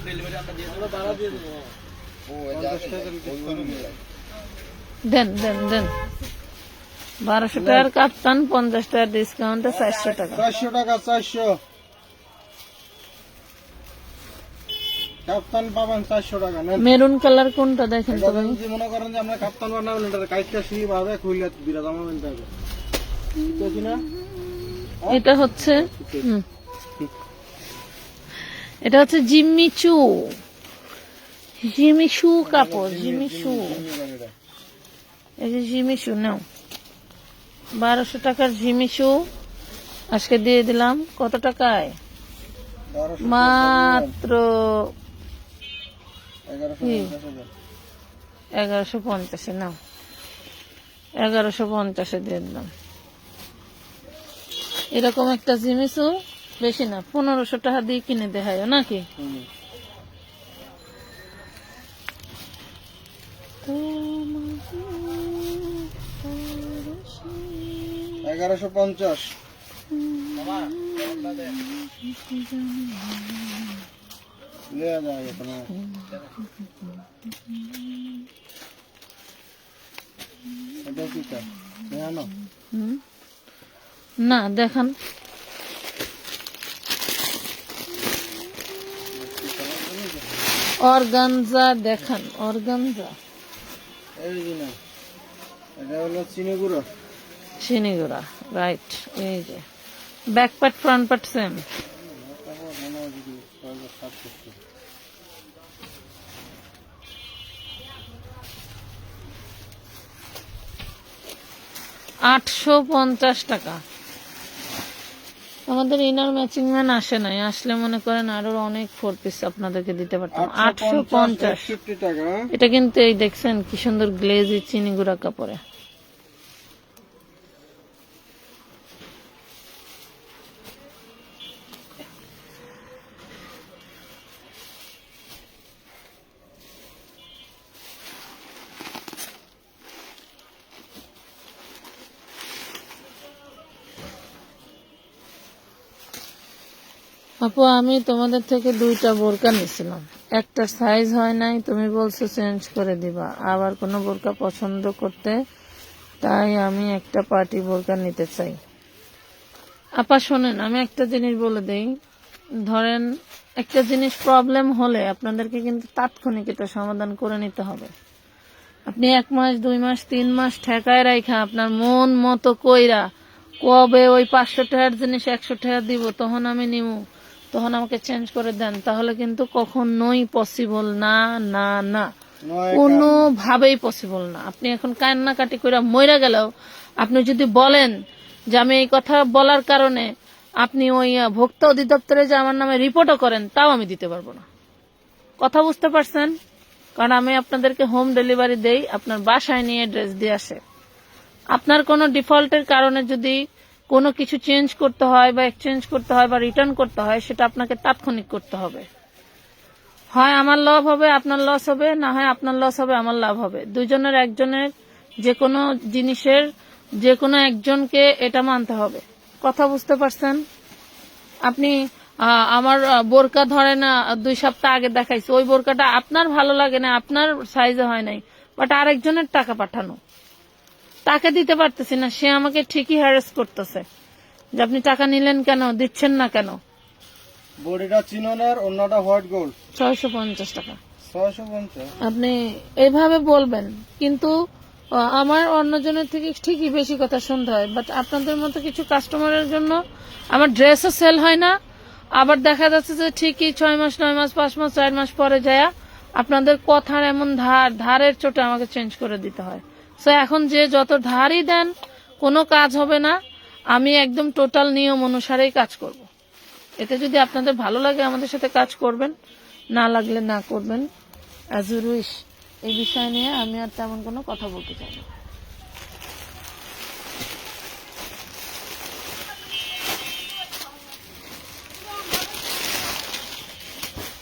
ডেলিভারি আমরা দিয়ে দেব, ভাড়া দিয়ে দেব। ও 50 টাকা দেন দেন দেন। 1200 টাকার কাপ্তান, 50 টাকা ডিসকাউন্টে 400 টাকা। 400 টাকা 400 কাপ্তান পাবেন 400 টাকা। মেরুন কালার কোনটা দেখেন তো ভাই। যদি মনে করেন যে আমরা কাপ্তান বানাবেন, এটা কাইটটা সিলি ভাবে খুইলা দিরা জামা বানতে হবে, ঠিক না? এটা হচ্ছে এটা হচ্ছে জিম্মিচু, জিমিচু কাপড়, জিমিচু। এই যে জিমিচু নাও, 1200 টাকার জিমিচু আজকে দিয়ে দিলাম। কত টাকায়? মাত্র 1150। নাও 1150 দিয়ে দিলাম। এরকম একটা জিমিচু বেশি না 1500 টাকা দিয়ে কিনে দেখায় নাকি? 1150। নেওয়া যায় এখন। এটা কি তা জানো? হুম? না দেখান। অর্গানজা দেখান, অর্গানজা। এই যে না, এটা হলো চিনি গুঁড়ো। চিনিগুড়া, রাইট। এই যে back part front part same. তারপর মনে হয় যদি সহজে সাফ করতে। 850 টাকা। আমাদের ইনার ম্যাচিং ম্যান আসে নাই, আসলে মনে করেন আরো অনেক 4 পিস আপনাদেরকে দিতে পারতাম। 850 50 টাকা। এটা কিন্তু এই দেখছেন কি সুন্দর গ্লেজি চিনি গুঁড়া কাপড়ে। আপু আমি তোমাদের থেকে 2টা বোরকা নিয়েছিলাম, একটা সাইজ হয় নাই, তুমি বলছো চেঞ্জ করে দিবা, আবার কোনো বোরকা পছন্দ করতে, তাই আমি একটা পার্টি বোরকা নিতে চাই। আপা শোনেন, আমি একটা জিনিস বলে দেই, ধরেন একটা জিনিস প্রবলেম হলে আপনাদেরকে কিন্তু তাৎক্ষণিক এটা সমাধান করে নিতে হবে। আপনি 1 মাস 2 মাস 3 মাস ঠেকায় রাখা আপনার মন মতো কইরা কবে ওই 500 টাকার জিনিস 100 টাকা দিব তখন আমি নিমু, তখন আমাকে চেঞ্জ করে দেন, তাহলে কিন্তু কখনোই পসিবল না, না না, কোনোভাবেই পসিবল না। আপনি এখন কান্নাকাটি করে মইরা গেলেও আপনি যদি বলেন যে আমি এই কথা বলার কারণে আপনি ওই ভোক্তা অধিদপ্তরে যে আমার নামে রিপোর্টও করেন, তাও আমি দিতে পারবো না। কথা বুঝতে পারছেন? কারণ আমি আপনাদেরকে হোম ডেলিভারি দেই, আপনার বাসায় নিয়ে ড্রেস দিয়ে আসে। আপনার কোনো ডিফল্টের কারণে যদি কোনো কিছু চেঞ্জ করতে হয় বা এক্সচেঞ্জ করতে হয় বা রিটার্ন করতে হয়, সেটা আপনাকে তাৎক্ষণিক করতে হবে। হয় আমার লাভ হবে, আপনার লস হবে, না হয় আপনার লস হবে, আমার লাভ হবে। দুইজনের একজনের যে কোনো জিনিসের যে কোনো একজনকে এটা মানতে হবে। কথা বুঝতে পারছেন? আপনি আমার বোরকা ধরে না 2 সপ্তাহ আগে দেখাইছি, ওই বোরকাটা আপনার ভালো লাগে না, আপনার সাইজে হয় নাই, বাট আরেকজনের টাকা পাঠানো, তাকে দিতে পারতেছি না, সে আমাকে ঠিকই হ্যারাস করতেছে যে আপনি টাকা নিলেন কেন, দিচ্ছেন না কেন। বডিটা চিননের, অন্যটা হোয়াইট গোল্ড। 650 টাকা 650। আপনি এইভাবে বলবেন, কিন্তু আমার অন্যজনের থেকে ঠিকই বেশি কথা শুনতে হয়, বাট আপনাদের মতো কিছু কাস্টমারের জন্য আমার ড্রেসও সেল হয় না, আবার দেখা যাচ্ছে যে ঠিকই 6 মাস 9 মাস 5 মাস 4 মাস পরে যায় আপনাদের কথার এমন ধারের চোটে আমাকে চেঞ্জ করে দিতে হয়। সো এখন যে যত ধারই দেন কোনো কাজ হবে না, আমি একদম টোটাল নিয়ম অনুসারেই কাজ করব। এতে যদি আপনাদের ভালো লাগে আমাদের সাথে কাজ করবেন, না লাগলে না করবেন, অ্যাজ ইউ উইশ। এই বিষয় নিয়ে আমি আর তেমন কোনো কথা বলতে চাই না।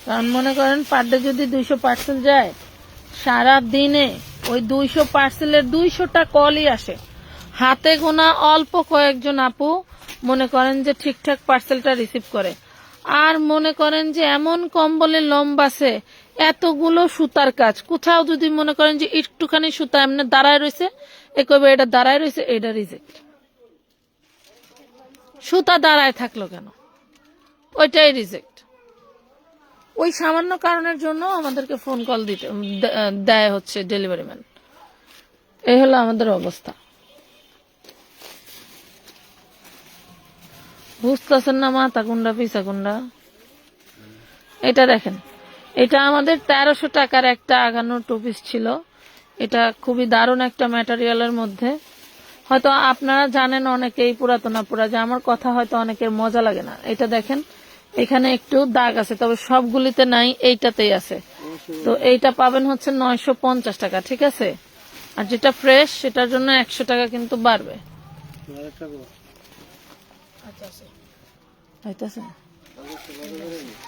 কারণ মনে করেন পার ডে যদি 200 পার্সেল যায়, সারা দিনে ওই 200 পার্সেলের 200টা কলই আসে। হাতে গোনা অল্প কয়েকজন আপু মনে করেন যে ঠিকঠাক পার্সেলটা রিসিভ করে, আর মনে করেন যে এমন কম্বলের লম্বাসে এতগুলো সুতার কাজ, কোথাও যদি মনে করেন যে একটুখানি সুতা এমনি দাঁড়ায় রয়েছে, এ কবে এটা দাঁড়ায় রয়েছে, এটা রিজেক্ট। সুতা দাঁড়ায় থাকলো কেন, ওইটাই রিজেক্ট। ওই সামান্য কারণের জন্য আমাদেরকে ফোন কল দিতে দেয় হচ্ছে ডেলিভারি ম্যান। এই হলো আমাদের অবস্থা। বুঝতেছেন না মাথা কুন্ডা পিসা কুন্ডা? এটা দেখেন, এটা আমাদের 1300 টাকার একটা আগানোর 2 পিস ছিল। এটা খুবই দারুণ একটা ম্যাটেরিয়ালের মধ্যে। হয়তো আপনারা জানেন অনেকেই পুরাতনা পুরা, যে আমার কথা হয়তো অনেকের মজা লাগে না। এটা দেখেন, এখানে একটু দাগ আছে, তবে সবগুলিতে নাই, এইটাতেই আছে। তো এইটা পাবেন হচ্ছে 950 টাকা, ঠিক আছে? আর যেটা ফ্রেশ সেটার জন্য 100 টাকা কিন্তু বাড়বে। আইতাছে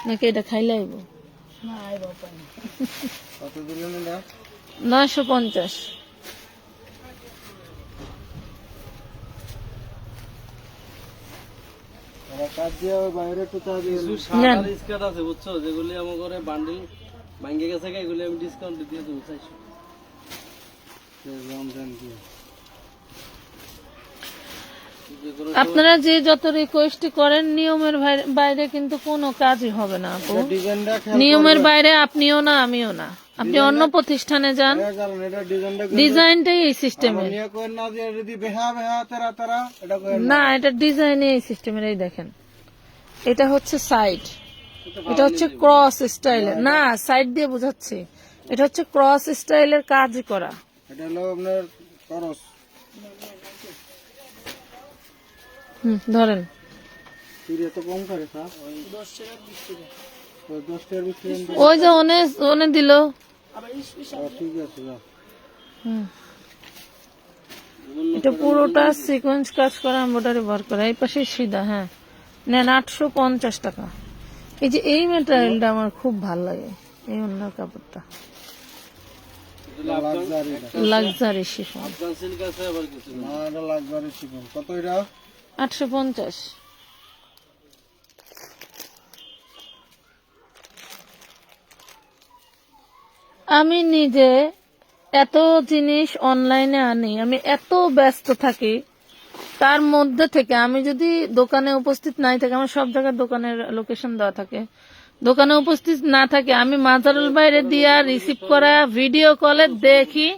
নাকি এটা খাইলে আইব? 950। কাজ দিয়ে বাইরে একটু চা দিয়ে কিছু সাদার স্কার্ট আছে বুঝছো, যেগুলি আমার ঘরে বান্ডিল ভাঙ্গে গেছে, এগুলি আমি ডিসকাউন্ট দিয়ে দেবো 400। আপনারা যে যত রিকোয়েস্ট করেন নিয়মের বাইরে কিন্তু কোনো কাজই হবে না আপু। ডিজাইনটা নিয়মের বাইরে আপনিও না আমিও না। আপনি অন্য প্রতিষ্ঠানে যান, এটা ডিজাইনটা ডিজাইনটাই এই সিস্টেমের নিয়ে করেন না যে যদি বেহা বেহা তারা তারা এটা করেন না, এটা ডিজাইনে এই সিস্টেমের। এই দেখেন, এটা হচ্ছে সাইড, এটা হচ্ছে ক্রস স্টাইলের, না সাইড দিয়ে বোঝাচ্ছি, এটা হচ্ছে ক্রস স্টাইলের কাজ করা। এটা হলো আপনার খরচ ধরেন চুরি এত কম করে স্যার 10 টাকার বিক্রি ওই যে ওনে দিল। ঠিক আছে যাও। এটা পুরোটা সিকোয়েন্স কাজ করা, এমব্রয়ডারি ওয়ার্ক করা, এই পাশে সিধা। হ্যাঁ নেন 850 টাকা। এই যে এই ম্যাটেরিয়ালটা আমার খুব ভালো লাগে, এই অন্য কাপড়টা লাক্সারি শিফন। আফগান সিল্ক আছে আবার কিছু না এটা লাগবে শিখুন কত এটা 850। আমি নিজে এত জিনিস অনলাইনে আনি, আমি এত ব্যস্ত থাকি, তার মধ্যে থেকে আমি যদি দোকানে উপস্থিত নাই থাকি, আমার সব জায়গায় দোকানের লোকেশন দেওয়া থাকে, দোকানে উপস্থিত না থাকে, আমি মাজারুল বাইরে দিয়া রিসিভ করা ভিডিও কলে দেখি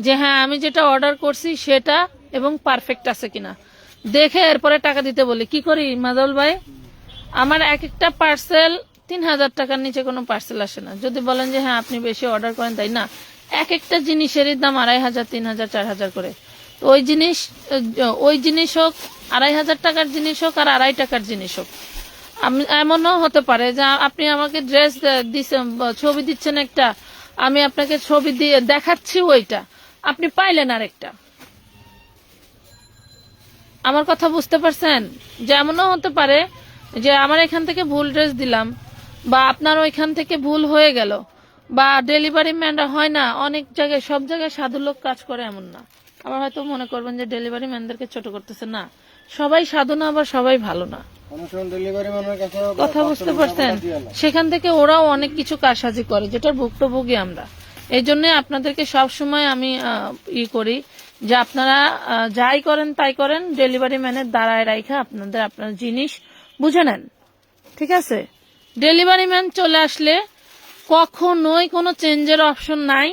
যে হ্যাঁ আমি যেটা অর্ডার করছি সেটা এবং পারফেক্ট আছে কিনা, দেখে এরপরে টাকা দিতে বলি। কি করি মাজারুল ভাই, আমার এক একটা পার্সেল 3000 টাকার নিচে কোনো পার্সেল আসে না। যদি বলেন যে হ্যাঁ আপনি বেশি অর্ডার করেন, তাই না, এক একটা জিনিসেরই দাম 2500, 3000, 4000 করে। তো ওই জিনিস হোক 2500 টাকার জিনিস হোক আর 2.5 টাকার জিনিস হোক, এমনও হতে পারে যে আপনি আমাকে ড্রেস দিচ্ছেন, ছবি দিচ্ছেন একটা, আমি আপনাকে ছবি দিয়ে দেখাচ্ছি ওইটা, আপনি পাইলেন আরেকটা। আমার কথা বুঝতে পারছেন? যে এমনও হতে পারে যে আমার এখান থেকে ভুল ড্রেস দিলাম, বা আপনার ওইখান থেকে ভুল হয়ে গেল, বা ডেলিভারি ম্যানরা হয় না অনেক জায়গায়, সব জায়গায় সাধু লোক কাজ করে এমন না। আবার হয়তো মনে করবেন যে ডেলিভারি ম্যানদেরকে ছোট করতেছে, না, সবাই সাধু না, আবার সবাই ভালো না। কথা বুঝতে পারছেন? সেখান থেকে ওরাও অনেক কিছু কারসাজি করে, যেটার ভুক্তভোগী আমরা। এই জন্য আপনাদেরকে সবসময় আমি করি যে আপনারা যাই করেন তাই করেন, ডেলিভারি ম্যানের দাঁড়ায় রাখা আপনার জিনিস বুঝে নেন, ঠিক আছে? ডেলিভারি ম্যান চলে আসলে কখনোই কোনো চেঞ্জের অপশন নাই,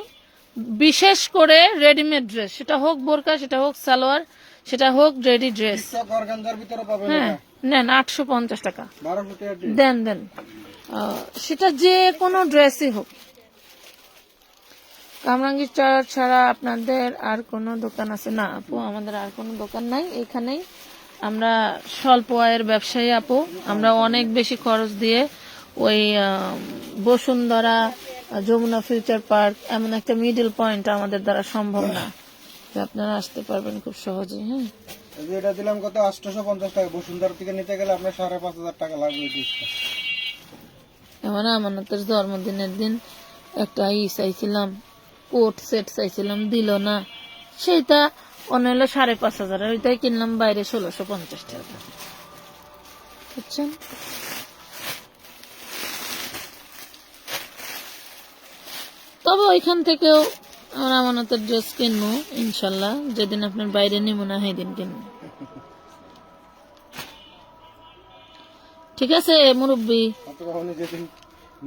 বিশেষ করে রেডিমেড ড্রেস, সেটা হোক বোরকা, সেটা হোক সালোয়ার, সেটা হোক রেডি ড্রেস। হ্যাঁ নেন 850 টাকা দেন, সেটা যে কোনো ড্রেসই হোক। কামরাঙ্গীর চর ছাড়া আপনাদের আর কোনো দোকান আছে? না আপু, আমাদের আর কোনো দোকান নাই, এখানেই আমরা স্বল্প আয়ের ব্যবসায়ী আপু। আমরা অনেক বেশি খরচ দিয়ে ওই বসুন্ধরা, যমুনা ফিউচার পার্ক, এমন একটা মিডল পয়েন্ট আমাদের দ্বারা সম্ভব না যে আপনারা আসতে পারবেন খুব সহজেই। হ্যাঁ এটা দিলাম কত 850 টাকা, বসুন্ধরা থেকে নিতে গেলে আপনার 5500 টাকা লাগবে। আমার আমানতের জন্মদিনের দিন একটা চাইছিলাম, কোট সেট চাইছিলাম, দিল না, সেইটা অন্য হলো 5500, ওইটাই কিনলাম বাইরে 1650 টাকা, বুঝছেন? তবে ওইখান থেকেও আমার আমানতের ড্রেস কিনবো ইনশাল্লাহ, যেদিন আপনার বাইরে নিব না সেই দিন কিনবো, ঠিক আছে মুরব্বী?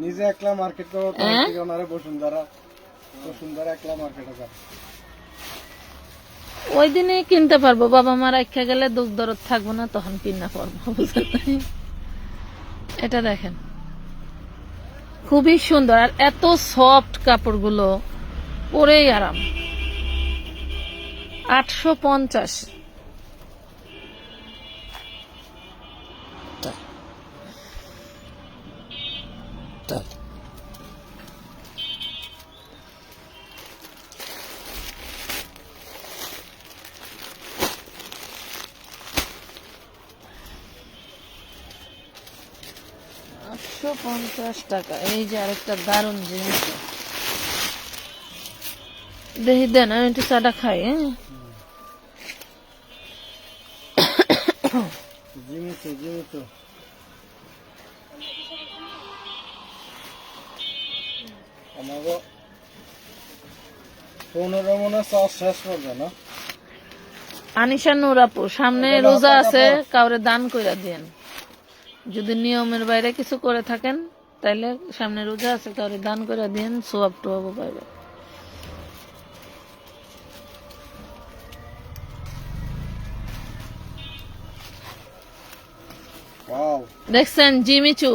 নিজে একলা মার্কেট করবো, বসুন্ধরা একলা মার্কেট হবে, ওই দিনে কিনতে পারবো। বাবা মা রাখা গেলে দুঃখ দরদ থাকবো না, তখন কিনা পারবো। এটা দেখেন খুবই সুন্দর, আর এত সফট কাপড়গুলো, পরেই আরাম। 850। টাকা। এই যে আরেকটা দারুণ জিনিস, দেখি দেন, আমি একটু চাটা খাই। হ্যাঁ আমাকে 15 মনে চাষ শেষ করবে না। আনিশা নূর আপু, সামনে রোজা আছে, কাউরে দান কইরা দেন। যদি নিয়মের বাইরে কিছু করে থাকেন তাইলে সামনে রোজা আছে, কাউরে দান কইরা দেন, সওয়াব টওয়াব পাইবে। ওয়াও, দেখছেন জিমিচু,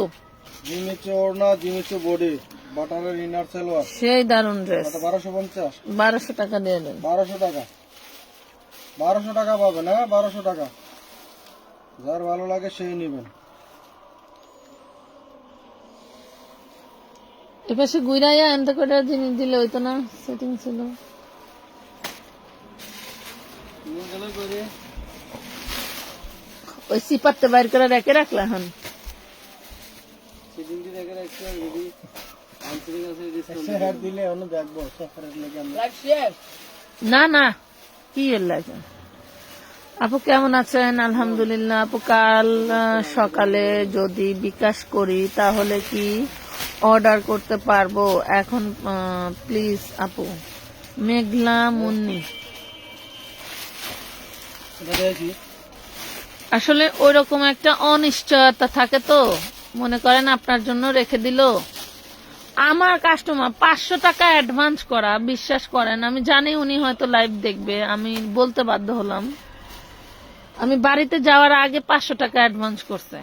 জিমিচু ওড়না, জিমিচু বডি, বাটারের ইনার সালোয়ার, সেই দারুন ড্রেস। কত? 1250। 1200 টাকা দিয়ে দেন। 1200 টাকা, 1200 টাকা পাবেন। হ্যাঁ, 1200 টাকা। যার ভালো লাগে সেই নেবেন। এপাশে গুইরাইয়া এত করে জিনিস দিলে হইতো না, সেটিং ছিল। ওই সিপাতে বাইর করে রেখে রাখলা হন। শেয়ার দিলে অন্য দেখবো সফরের লেগে আমরা। না না, কি এর লাগে? আপু কেমন আছেন? আলহামদুলিল্লাহ আপু। কাল সকালে যদি বিকাশ করি তাহলে কি অর্ডার করতে পারবো? এখন প্লিজ আপু। মেঘলা মুন্নি, এটা দেখি। আসলে ওইরকম একটা অনিশ্চয়তা থাকে, তো মনে করেন আপনার জন্য রেখে দিল। আমার কাস্টমার 500 টাকা অ্যাডভান্স করা, বিশ্বাস করেন আমি জানি উনি হয়তো লাইভ দেখবে, আমি বলতে বাধ্য হলাম। আমি বাড়িতে যাওয়ার আগে 500 টাকা অ্যাডভান্স করছে।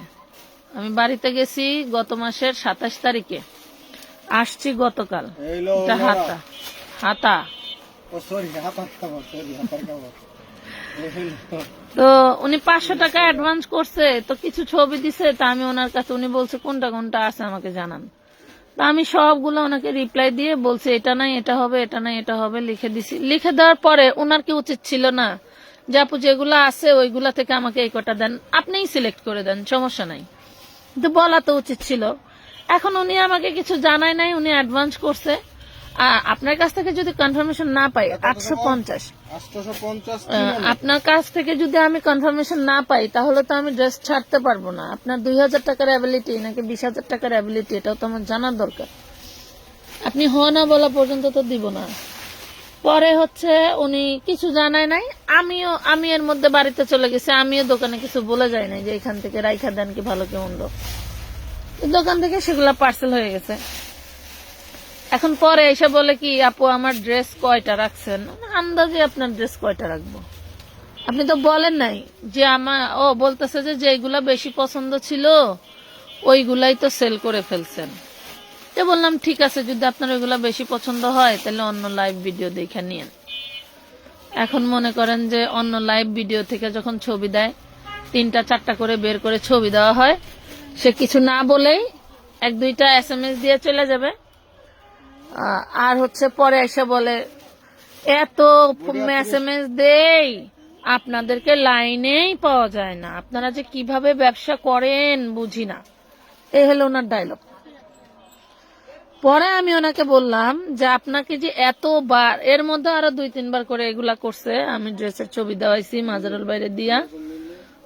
আমি বাড়িতে গেছি গত মাসের 27 তারিখে, আসছি গতকাল। এই লো এটা হাতা হাতা। ও সরি, হাতার খাবার, সরি হাতার খাবার। তো উনি 500 টাকা অ্যাডভান্স করছে, তো কিছু ছবি দিছে, তা আমি ওনার কাছে, উনি বলছে কোনটা কোনটা আছে আমাকে জানান। তা আমি সবগুলো ওনাকে রিপ্লাই দিয়ে বলছি এটা নাই এটা হবে, এটা নাই এটা হবে, লিখে দিছি। লিখে দেওয়ার পরে ওনার কি উচিত ছিল না যে আপু যেগুলো আছে ওইগুলা থেকে আমাকে এই কটা দেন, আপনিই সিলেক্ট করে দেন, সমস্যা নাই, কিন্তু বলা তো উচিত ছিল। এখন উনি আমাকে কিছু জানায় নাই, উনি অ্যাডভান্স করছে। আপনার কাছ থেকে যদি কনফার্মেশন না পাই 850, 850 আপনার কাছ থেকে যদি আমি কনফার্মেশন না পাই তাহলে তো আমি ড্রেস ছাড়তে পারবো না। আপনার 2000 টাকার অ্যাবিলিটি নাকি 20,000 টাকার অ্যাবিলিটি, এটাও তো আমার জানার দরকার। আপনি হ না বলা পর্যন্ত তো দিব না। পরে হচ্ছে উনি কিছু জানায় নাই, আমি এর মধ্যে বাড়িতে চলে গেছি, আমিও দোকানে কিছু বলে যাই নাই যে এখান থেকে রাইখা দেন কি ভালো কি মন্দ। দোকান থেকে সেগুলা পার্সেল হয়ে গেছে। এখন পরে এসে বলে কি আপু আমার ড্রেস কয়টা রাখছেন? আন্দাজে আপনার ড্রেস কয়টা রাখবো? আপনি তো বলেন নাই যে আমার, ও বলতেছে যে যেগুলা বেশি পছন্দ ছিল ওইগুলাই তো সেল করে ফেলছেন। তো বললাম ঠিক আছে, যদি আপনার ওইগুলা বেশি পছন্দ হয় তাহলে অন্য লাইভ ভিডিও দেখে নিয়েন। এখন মনে করেন যে অন্য লাইভ ভিডিও থেকে যখন ছবি দেয় 3টা 4টা করে বের করে ছবি দেওয়া হয়, সে কিছু না বলেই 1-2টা SMS দিয়ে চলে যাবে। আর হচ্ছে পরে এসে বলে এত SMS দেই আপনাদেরকে লাইনেই পাওয়া যায় না, আপনারা যে কিভাবে ব্যবসা করেন বুঝি না। এই হলো ওনার ডায়লগ। পরে আমি ওনাকে বললাম যে আপনাকে যে এতবার, এর মধ্যে আরো 2-3 বার করে এগুলা করছে। আমি ড্রেসের ছবি দেওয়াইছি মাজারুল ভাইরে দিয়া।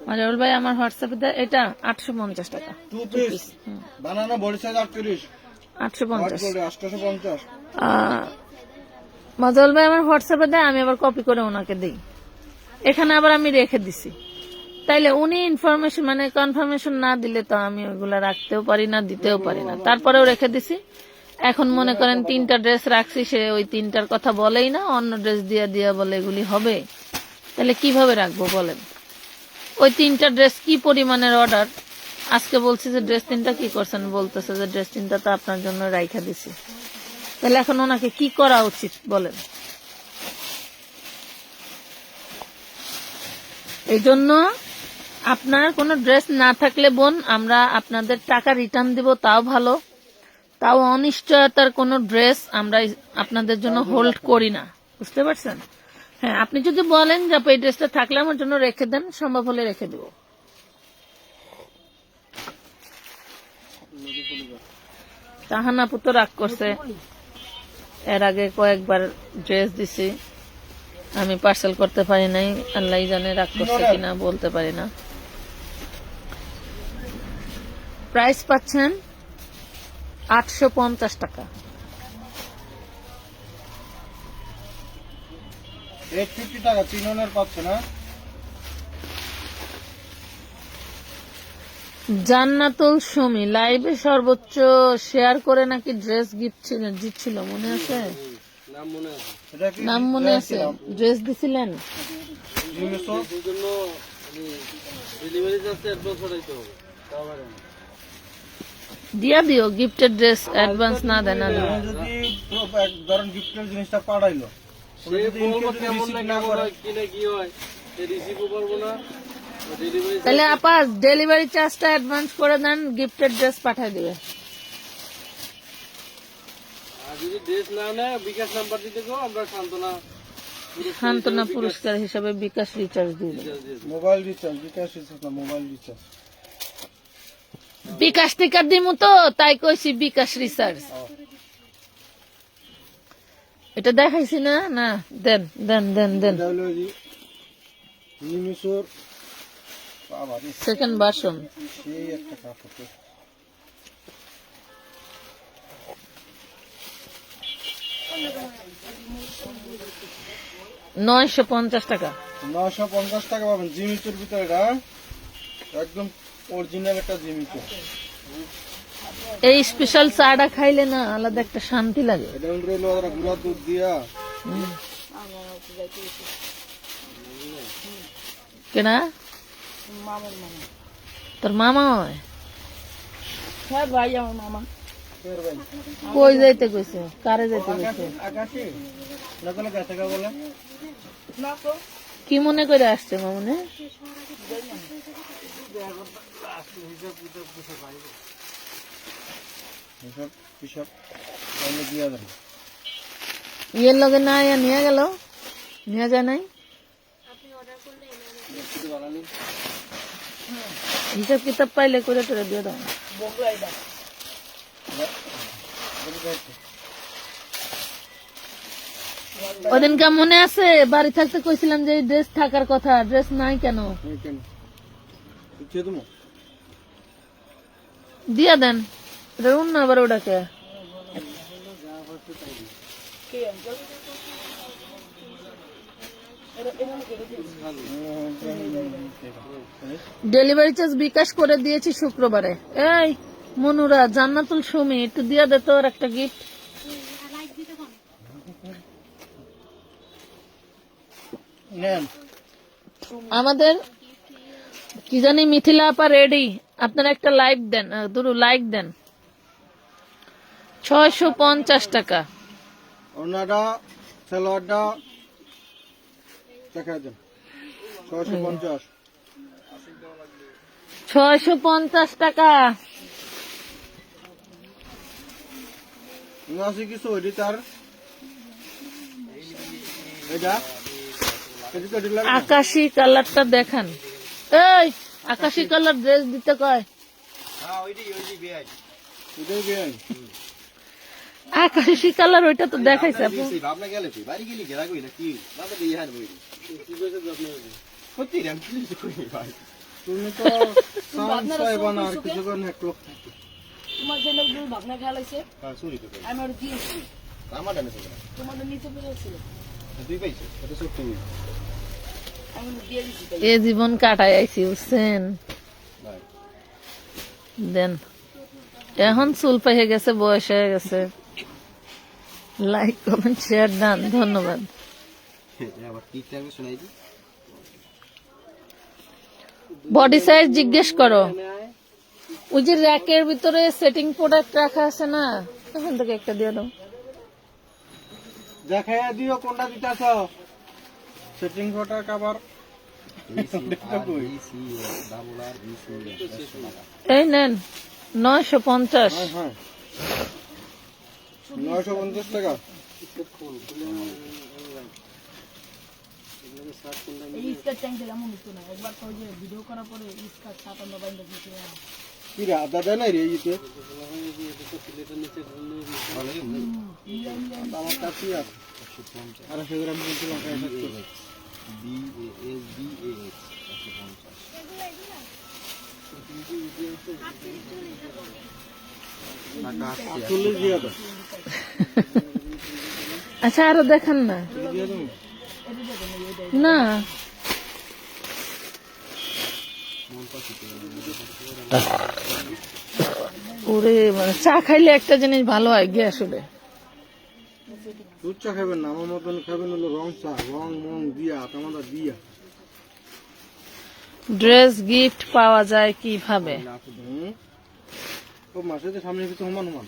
মাজারুল ভাই আমার হোয়াটসঅ্যাপে দেয়, এটা 850 টাকা 2 পিস বানানো, বডি সাইজ 38, 850। 850। মাজারুল ভাই আমার হোয়াটসঅ্যাপে দেয়, আমি আবার কপি করে ওনাকে দিই। এখানে আবার আমি রেখে দিছি। তাইলে উনি ইনফরমেশন মানে কনফার্মেশন না দিলে তো আমি ওইগুলা রাখতেও পারি না, দিতেও পারি না। তারপরেও রেখে দিছি। এখন মনে করেন 3টা ড্রেস রাখছি, সে ওই 3টার কথা বলেই না, অন্য ড্রেস দিয়া বলে এগুলি হবে। তাহলে কিভাবে রাখবো বলেন? ওই 3টা ড্রেস কি পরিমাণের অর্ডার, আজকে বলছি যে ড্রেস 3টা কি করছেন, বলতেছে যে ড্রেস 3টা তো আপনার জন্য রাইখা দিছি। তাহলে এখন ওনাকে কি করা উচিত বলেন? এই জন্য আপনার কোনো ড্রেস না থাকলে বোন, আমরা আপনাদের টাকা রিটার্ন দিব, তাও ভালো। তাও অনিশ্চয়তার কোনো ড্রেস আমরা আপনাদের জন্য হোল্ড করি না, বুঝতে পারছেন? হ্যাঁ, আপনি যদি বলেন যে এই ড্রেসটা থাকলে আমার জন্য রেখে দেন, সম্ভব হলে রেখে দেব। তাহান আপু তো রাগ করছে, এর আগে কয়েকবার ড্রেস দিছি, আমি পার্সেল করতে পারি নাই, আল্লাহ জানে রাগ করছে কিনা, বলতে পারি না। প্রাইস পাচ্ছেন 850 টাকা। 850 টাকা 3 অনের পাচ্ছে না। জান্নাতুল সুমি লাইভে সর্বোচ্চ শেয়ার করে নাকি ড্রেস গিফট দিচ্ছিল, মনে আছে? নাম মনে আছে এটা কি নাম মনে আছে? ড্রেস দিছিলেন? জিমিসো এই জন্য ডেলিভারি চার্জটা অ্যাডভান্স পাঠাইতে হবে। তাও পারে না। দিয়া দিও, গিফটের ড্রেস অ্যাডভান্স না দেন না। যদি ধরেন গিফটের জিনিসটা পাঠাইলো, সে বলবো কেমন না কেমন হয়, কি না কি হয়, সে রিসিভও করবো না, ডেলিভারি তাহলে আপা ডেলিভারি চার্জটা অ্যাডভান্স করে দেন, গিফটের ড্রেস পাঠিয়ে দিবে। আর যদি ড্রেস না নেয় বিকাশ নাম্বার দিতে গো, আমরা সান্ত্বনা পুরস্কার হিসাবে বিকাশ রিচার্জ দিবে। মোবাইল রিচার্জ, বিকাশ রিচার্জ না, মোবাইল রিচার্জ। বিকাশ টিকার দিমু তো, তাই কইছি বিকাশ রিচার্জ। এটা দেখাইছি না? না, দেন দেন দেন দেন। এটা হলো জিমিসোর বাবা রে, সেকেন্ড ভার্সন। সেই একটা কাপড়। 950 টাকা। 950 টাকা পাবেন জিমিসোর ভিতরে। এটা একদম অরিজিনাল একটা জিমিসো। এই স্পেশাল চাটা খাইলে না আলাদা একটা শান্তি লাগে। এটা হলো ওরা গুঁড়া দুধ দিয়া কেনা তোর মামা হয়? ফের ভাই কই যাইতে কইছে? কারে যাইতে কইছে? আকাশে না তাহলে কাছে কা বলে কি মনে করে আসছে মামুনে? এসব এসব তাহলে দিয়া দেন। ইয়ের লগে না ইয়া নিয়ে গেল, নিয়ে যায় নাই। হিসাব কিতাব পাইলে করে করে দিয়ে দাও। ওদিনকা মনে আছে বাড়ি থাকতে কইছিলাম যে এই ড্রেস থাকার কথা, ড্রেস নাই কেন? দিয়া দেন। রেউন না আবার ওটাকে ডেলিভারি চার্জ বিকাশ করে দিয়েছি শুক্রবারে। এই মনুরা, জান্নাতুল সুমি একটু দিয়া দে তোর একটা গিফট। নেন আমাদের কি জানি মিথিলা আপা রেডি, আপনারা একটা লাইক দেন, লাইক দেন। 650 টাকা। ওনাটা সালোয়ারটা দেখা দেন 650। 650 টাকা। আছে কিছু ওইটি তার এটা এটা তো লাগে আকাশি কালারটা দেখান। এই আকাশি কালার ড্রেস দিতে কয়। হ্যাঁ ওইটি বেআই ওইটাই বেআই। আকাশি কালার ওইটা তো দেখাইছে আপু। ভাবনা গেলে তুই বাড়ি গেলি ঘেরা কইলা কি বাবা দিয়ে হার বই কি কইছে যত্ন হবে। সত্যি রাম কি কই ভাই তুমি তো সানসাই বানা আর কিছু করে এক লোক থাকে। তোমার জন্য ভাবনা খেয়াল হয়েছে, হ্যাঁ চুরি তো আমি ওটা দিয়েছি, আমার ডানে ছিল তোমাদের নিচে পেয়েছিল, তুই পাইছিস এটা সত্যি আমি ওটা দিয়ে দিচ্ছি। তাই এ জীবন কাটাই আইছি বুঝছেন। ভাই দেন, এখন চুল পেয়ে গেছে, বয়স হয়ে গেছে। লাইক কমেন্ট শেয়ার ডান, ধন্যবাদ। আবার কি টাইমে শোনাই দি বডি সাইজ জিজ্ঞেস করো। ওই যে র্যাকের ভিতরে সেটিং প্রোডাক্ট রাখা আছে না, তখন থেকে একটা দিয়ে দাও। দেখাইয়া দিও কোনটা দিতেছ। সেটিং ফটো কভার ডাবল আর বিসি এই নেন 950। হ্যাঁ হ্যাঁ 950 টাকা। এই স্কার্ট ট্যাঙ্কের এমন হতো না, একবার তো ওই যে ভিডিও করার পরে স্কার্ট 57 বাইন্দা দিয়েছে। কি রে আদা দেয় নাই রে ইতে আমার কাছে আছে। আর সেগুলো আমি বলছিলাম বিএএস বিএএস 150 চল্লিশ দিয়ে দাও। আচ্ছা আরো দেখান না। দিয়ে দাও। এটা দেখেন এইটা না ওরে মানে চা খাইলে একটা জিনিস ভালো হয় গ্যাস উঠে। দুধ চা খাবেন না, আমার মতন খাবেন হলো রং চা, রং মং দিয়া তামাদা দিয়া। ড্রেস গিফট পাওয়া যায় কিভাবে? ও মাসে তো সামনে কিছু সমান সমান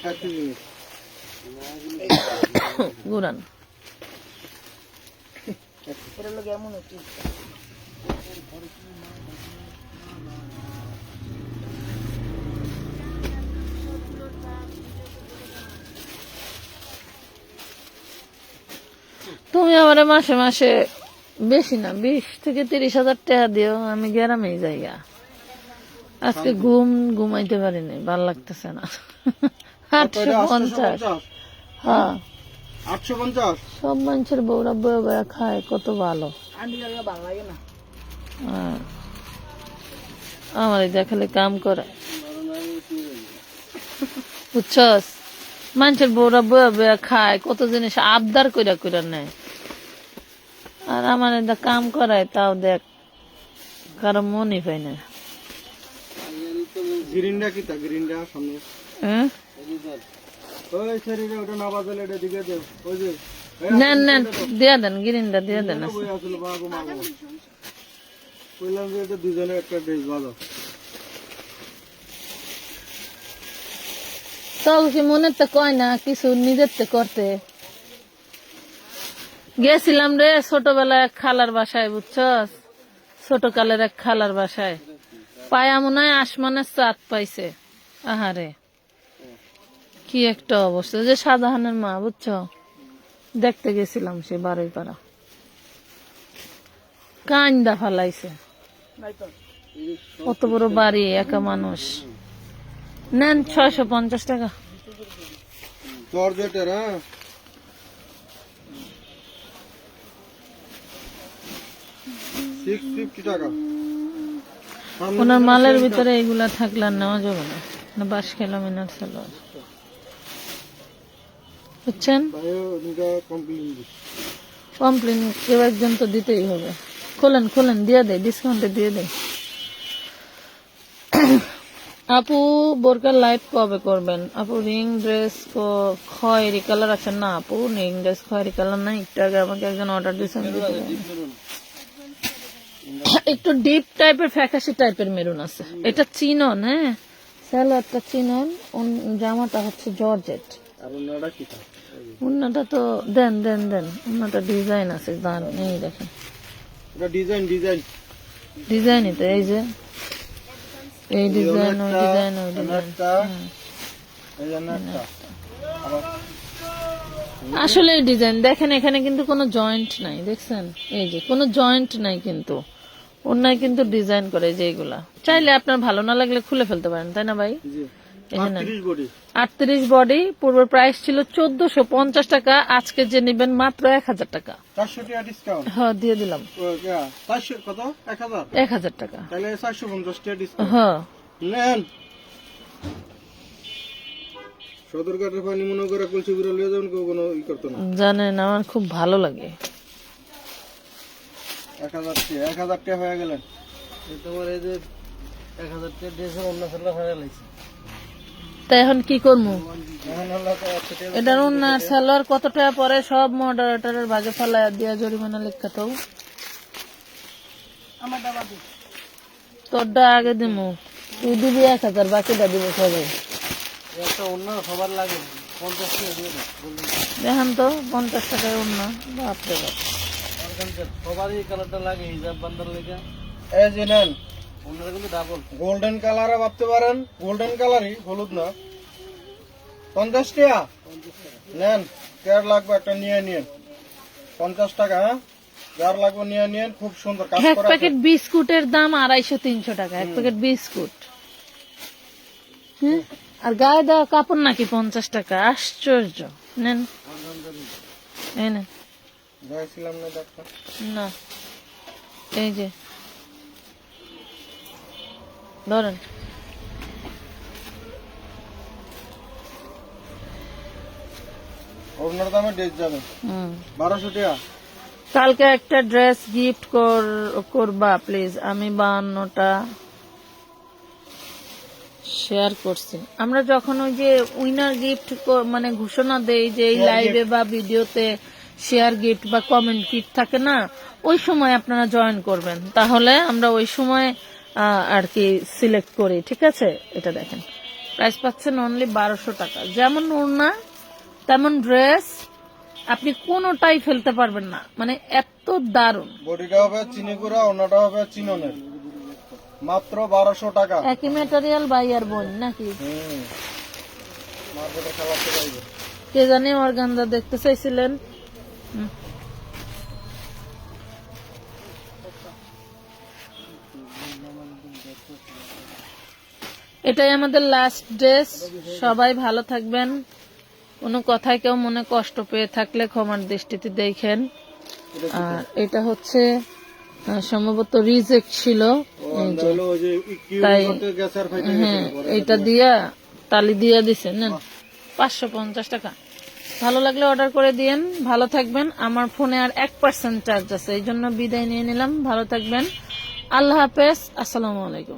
একই জিনিস। গুরান এটা লোক এমন একটু তুমি আমার মাসে মাসে বেশি না 20,000-30,000 টাকা দিও, আমি গ্রামেই যাইয়া। আজকে ঘুমাইতে পারিনি, ভাল লাগতেছে না। 850। হ্যাঁ 850। সব মানুষের বউরা বয়ে বয়ে খায়, কত ভালো। আন্টি লাগা ভালো লাগে না। হ্যাঁ, আমার দেখালে কাম করে, বুঝছস? মানুষের বউরা বয়ে বয়ে খায়, কত জিনিস আবদার কইরা কইরা নেয়, আর আমার এটা কাম করায়, তাও দেখ কারো মনই পাই না। গ্রিনটা কি তা? গ্রিনটা সামনে হ্যাঁ ওই শরীরে ওটা না বাজলে এটা দিকে দেব। ওই যে নেন নেন দিয়া দেন, গিরিনটা দিয়া দেন। বই আসলে বাবু মাগো কইলাম যে এটা দুজনে একটা ড্রেস বাজো। তল কি মনে তো কয় না কিছু নিজের তে করতে। গেছিলাম রে ছোটবেলায় এক খালার বাসায়, বুঝছস? ছোট কালের এক খালার বাসায়, পায়া মনে হয় আসমানের চাঁদ পাইছে। আহারে কি একটা অবস্থা, যে শাহজাহানের মা, বুঝছো? দেখতে গেছিলাম সে বারুইপাড়া, কান্দা ফালাইছে। কত বড় বাড়ি, একা মানুষ। নেন 650 টাকা। জর্জেটের, হ্যাঁ 650 টাকা। ওনার মালের ভিতরে এইগুলা থাকলে আর নেওয়া যাবে না, না বাস খেলাম এনার সালোয়ার, বুঝছেন? কমপ্লেন কেউ একজন তো দিতেই হবে। খোলেন খোলেন, দিয়ে দেয়, ডিসকাউন্টে দিয়ে দেয়। আপু বোরকার লাইভ কবে করবেন? আপু রিং ড্রেস খয়েরি কালার আছে না? আপু রিং ড্রেস খয়েরি কালার না, একটু আগে আমাকে একজন অর্ডার দিয়েছেন, একটু ডিপ টাইপের ফ্যাকাশি টাইপের মেরুন আছে। এটা চিনন, হ্যাঁ সালোয়ারটা চিনন, জামাটা হচ্ছে জর্জেট। আর ওনাটা কি তা? উন্নাটা তো দেন দেন দেন, উন্নাটা ডিজাইন আছে, দান এই দেখেন, এটা ডিজাইন ডিজাইনই তো, এই যে এই ডিজাইন, ওই ডিজাইন, ওই ডিজাইন। এই জন্য একটা আবার আসলে এই ডিজাইন দেখেন, এখানে কিন্তু কোনো জয়েন্ট নাই, দেখছেন? এই যে কোনো জয়েন্ট নাই, কিন্তু অন্যায় কিন্তু ডিজাইন করে যেগুলা। চাইলে আপনার ভালো না লাগলে খুলে ফেলতে পারেন, তাই না ভাই? জি এখানে 38 বডি। 38 বডি, পূর্বের প্রাইস ছিল 1450 টাকা, আজকে যে নিবেন মাত্র 1000 টাকা। 400 টাকা ডিসকাউন্ট। হ্যাঁ দিয়ে দিলাম 400 কত? 1000। 1000 টাকা। তাহলে 450 টাকা ডিসকাউন্ট। হ্যাঁ নেন সদরঘাটের পানি মনে করে কলসি গুলো লিয়ে যাবেন, কেউ কোনো ই করতো না। জানেন আমার খুব ভালো লাগে। 1000 টাকা হয়ে গেলেন। তোমার এই যে 1000 টাকা ড্রেসের অন্য ফেলা ফেলা লাগছে। তাই এখন কি করবো? এখন হলো 100 টাকা। এটার উন্নার সালোয়ার কত টাকা পরে সব মডারেটরের ভাগে ফেলা দিয়া জরিমানা লেখা তো। আমার দাবা দিই তোরটা আগে দিমু, তুই দিবি 1000, বাকিটা দিব সবাই। একটা অন্য সবার লাগে 50 টাকা দিয়ে দাও বলুন। দেখেন তো 50 টাকায় উন্না, বাপরে বাপ। সবারই এই কালারটা লাগে, হিজাব বান্দার লেগে। এই যে নেন, অন্যরা কিন্তু ডাবল। গোল্ডেন কালারে ভাবতে পারেন, গোল্ডেন কালারই, হলুদ না। 50 টাকা নেন, কেয়ার লাগবে একটা নিয়ে নিন। 50 টাকা, হ্যাঁ যার লাগবে নিয়ে নিন, খুব সুন্দর কাজ এক করা। প্যাকেট বিস্কুটের দাম 250-300 টাকা, এক প্যাকেট বিস্কুট। হ্যাঁ, আর গায়ে দেওয়া কাপড় নাকি 50 টাকা, আশ্চর্য। নেন এই নেন। যাইছিলাম না ডাক্তার। না এই যে ধরেন, ওনার দামে ড্রেস যাবে হুম। 1200 টাকা। কালকে একটা ড্রেস গিফট করবা প্লিজ, আমি 52টা শেয়ার করছি। আমরা যখন ওই যে উইনার গিফট মানে ঘোষণা দেই যে এই লাইভে বা ভিডিওতে শেয়ার গিফট বা কমেন্ট গিফট থাকে না, ওই সময় আপনারা জয়েন করবেন, তাহলে আমরা ওই সময় আর কি সিলেক্ট করি, ঠিক আছে? এটা দেখেন, প্রাইস পাচ্ছেন অনলি 1200 টাকা। যেমন ওড়না তেমন ড্রেস, আপনি কোনোটাই ফেলতে পারবেন না, মানে এত দারুণ। বডিটা হবে চিনিগুড়া, ওনাটা হবে চিননের, মাত্র 1200 টাকা। একই ম্যাটেরিয়াল ভাই আর বোন নাকি? মার্কেটে খেলাতে পাইবে। কে জানি অর্গানজা দেখতে চাইছিলেন। হুম। এটাই আমাদের লাস্ট ড্রেস। সবাই ভালো থাকবেন। কোনো কথায় কেউ মনে কষ্ট পেয়ে থাকলে ক্ষমার দৃষ্টিতে দেখেন। আর এটা হচ্ছে সম্ভবত রিজেক্ট ছিল, এই যে। ওই যে তাই করতে গেছে আর ফাইটে হ্যাঁ, এটা দিয়া তালি দিয়া দিছেন, নেন 550 টাকা। ভালো লাগলে অর্ডার করে দিয়েন। ভালো থাকবেন। আমার ফোনে আর 1% চার্জ আছে, এই জন্য বিদায় নিয়ে নিলাম। ভালো থাকবেন। আল্লাহ হাফেজ। আসসালামু আলাইকুম।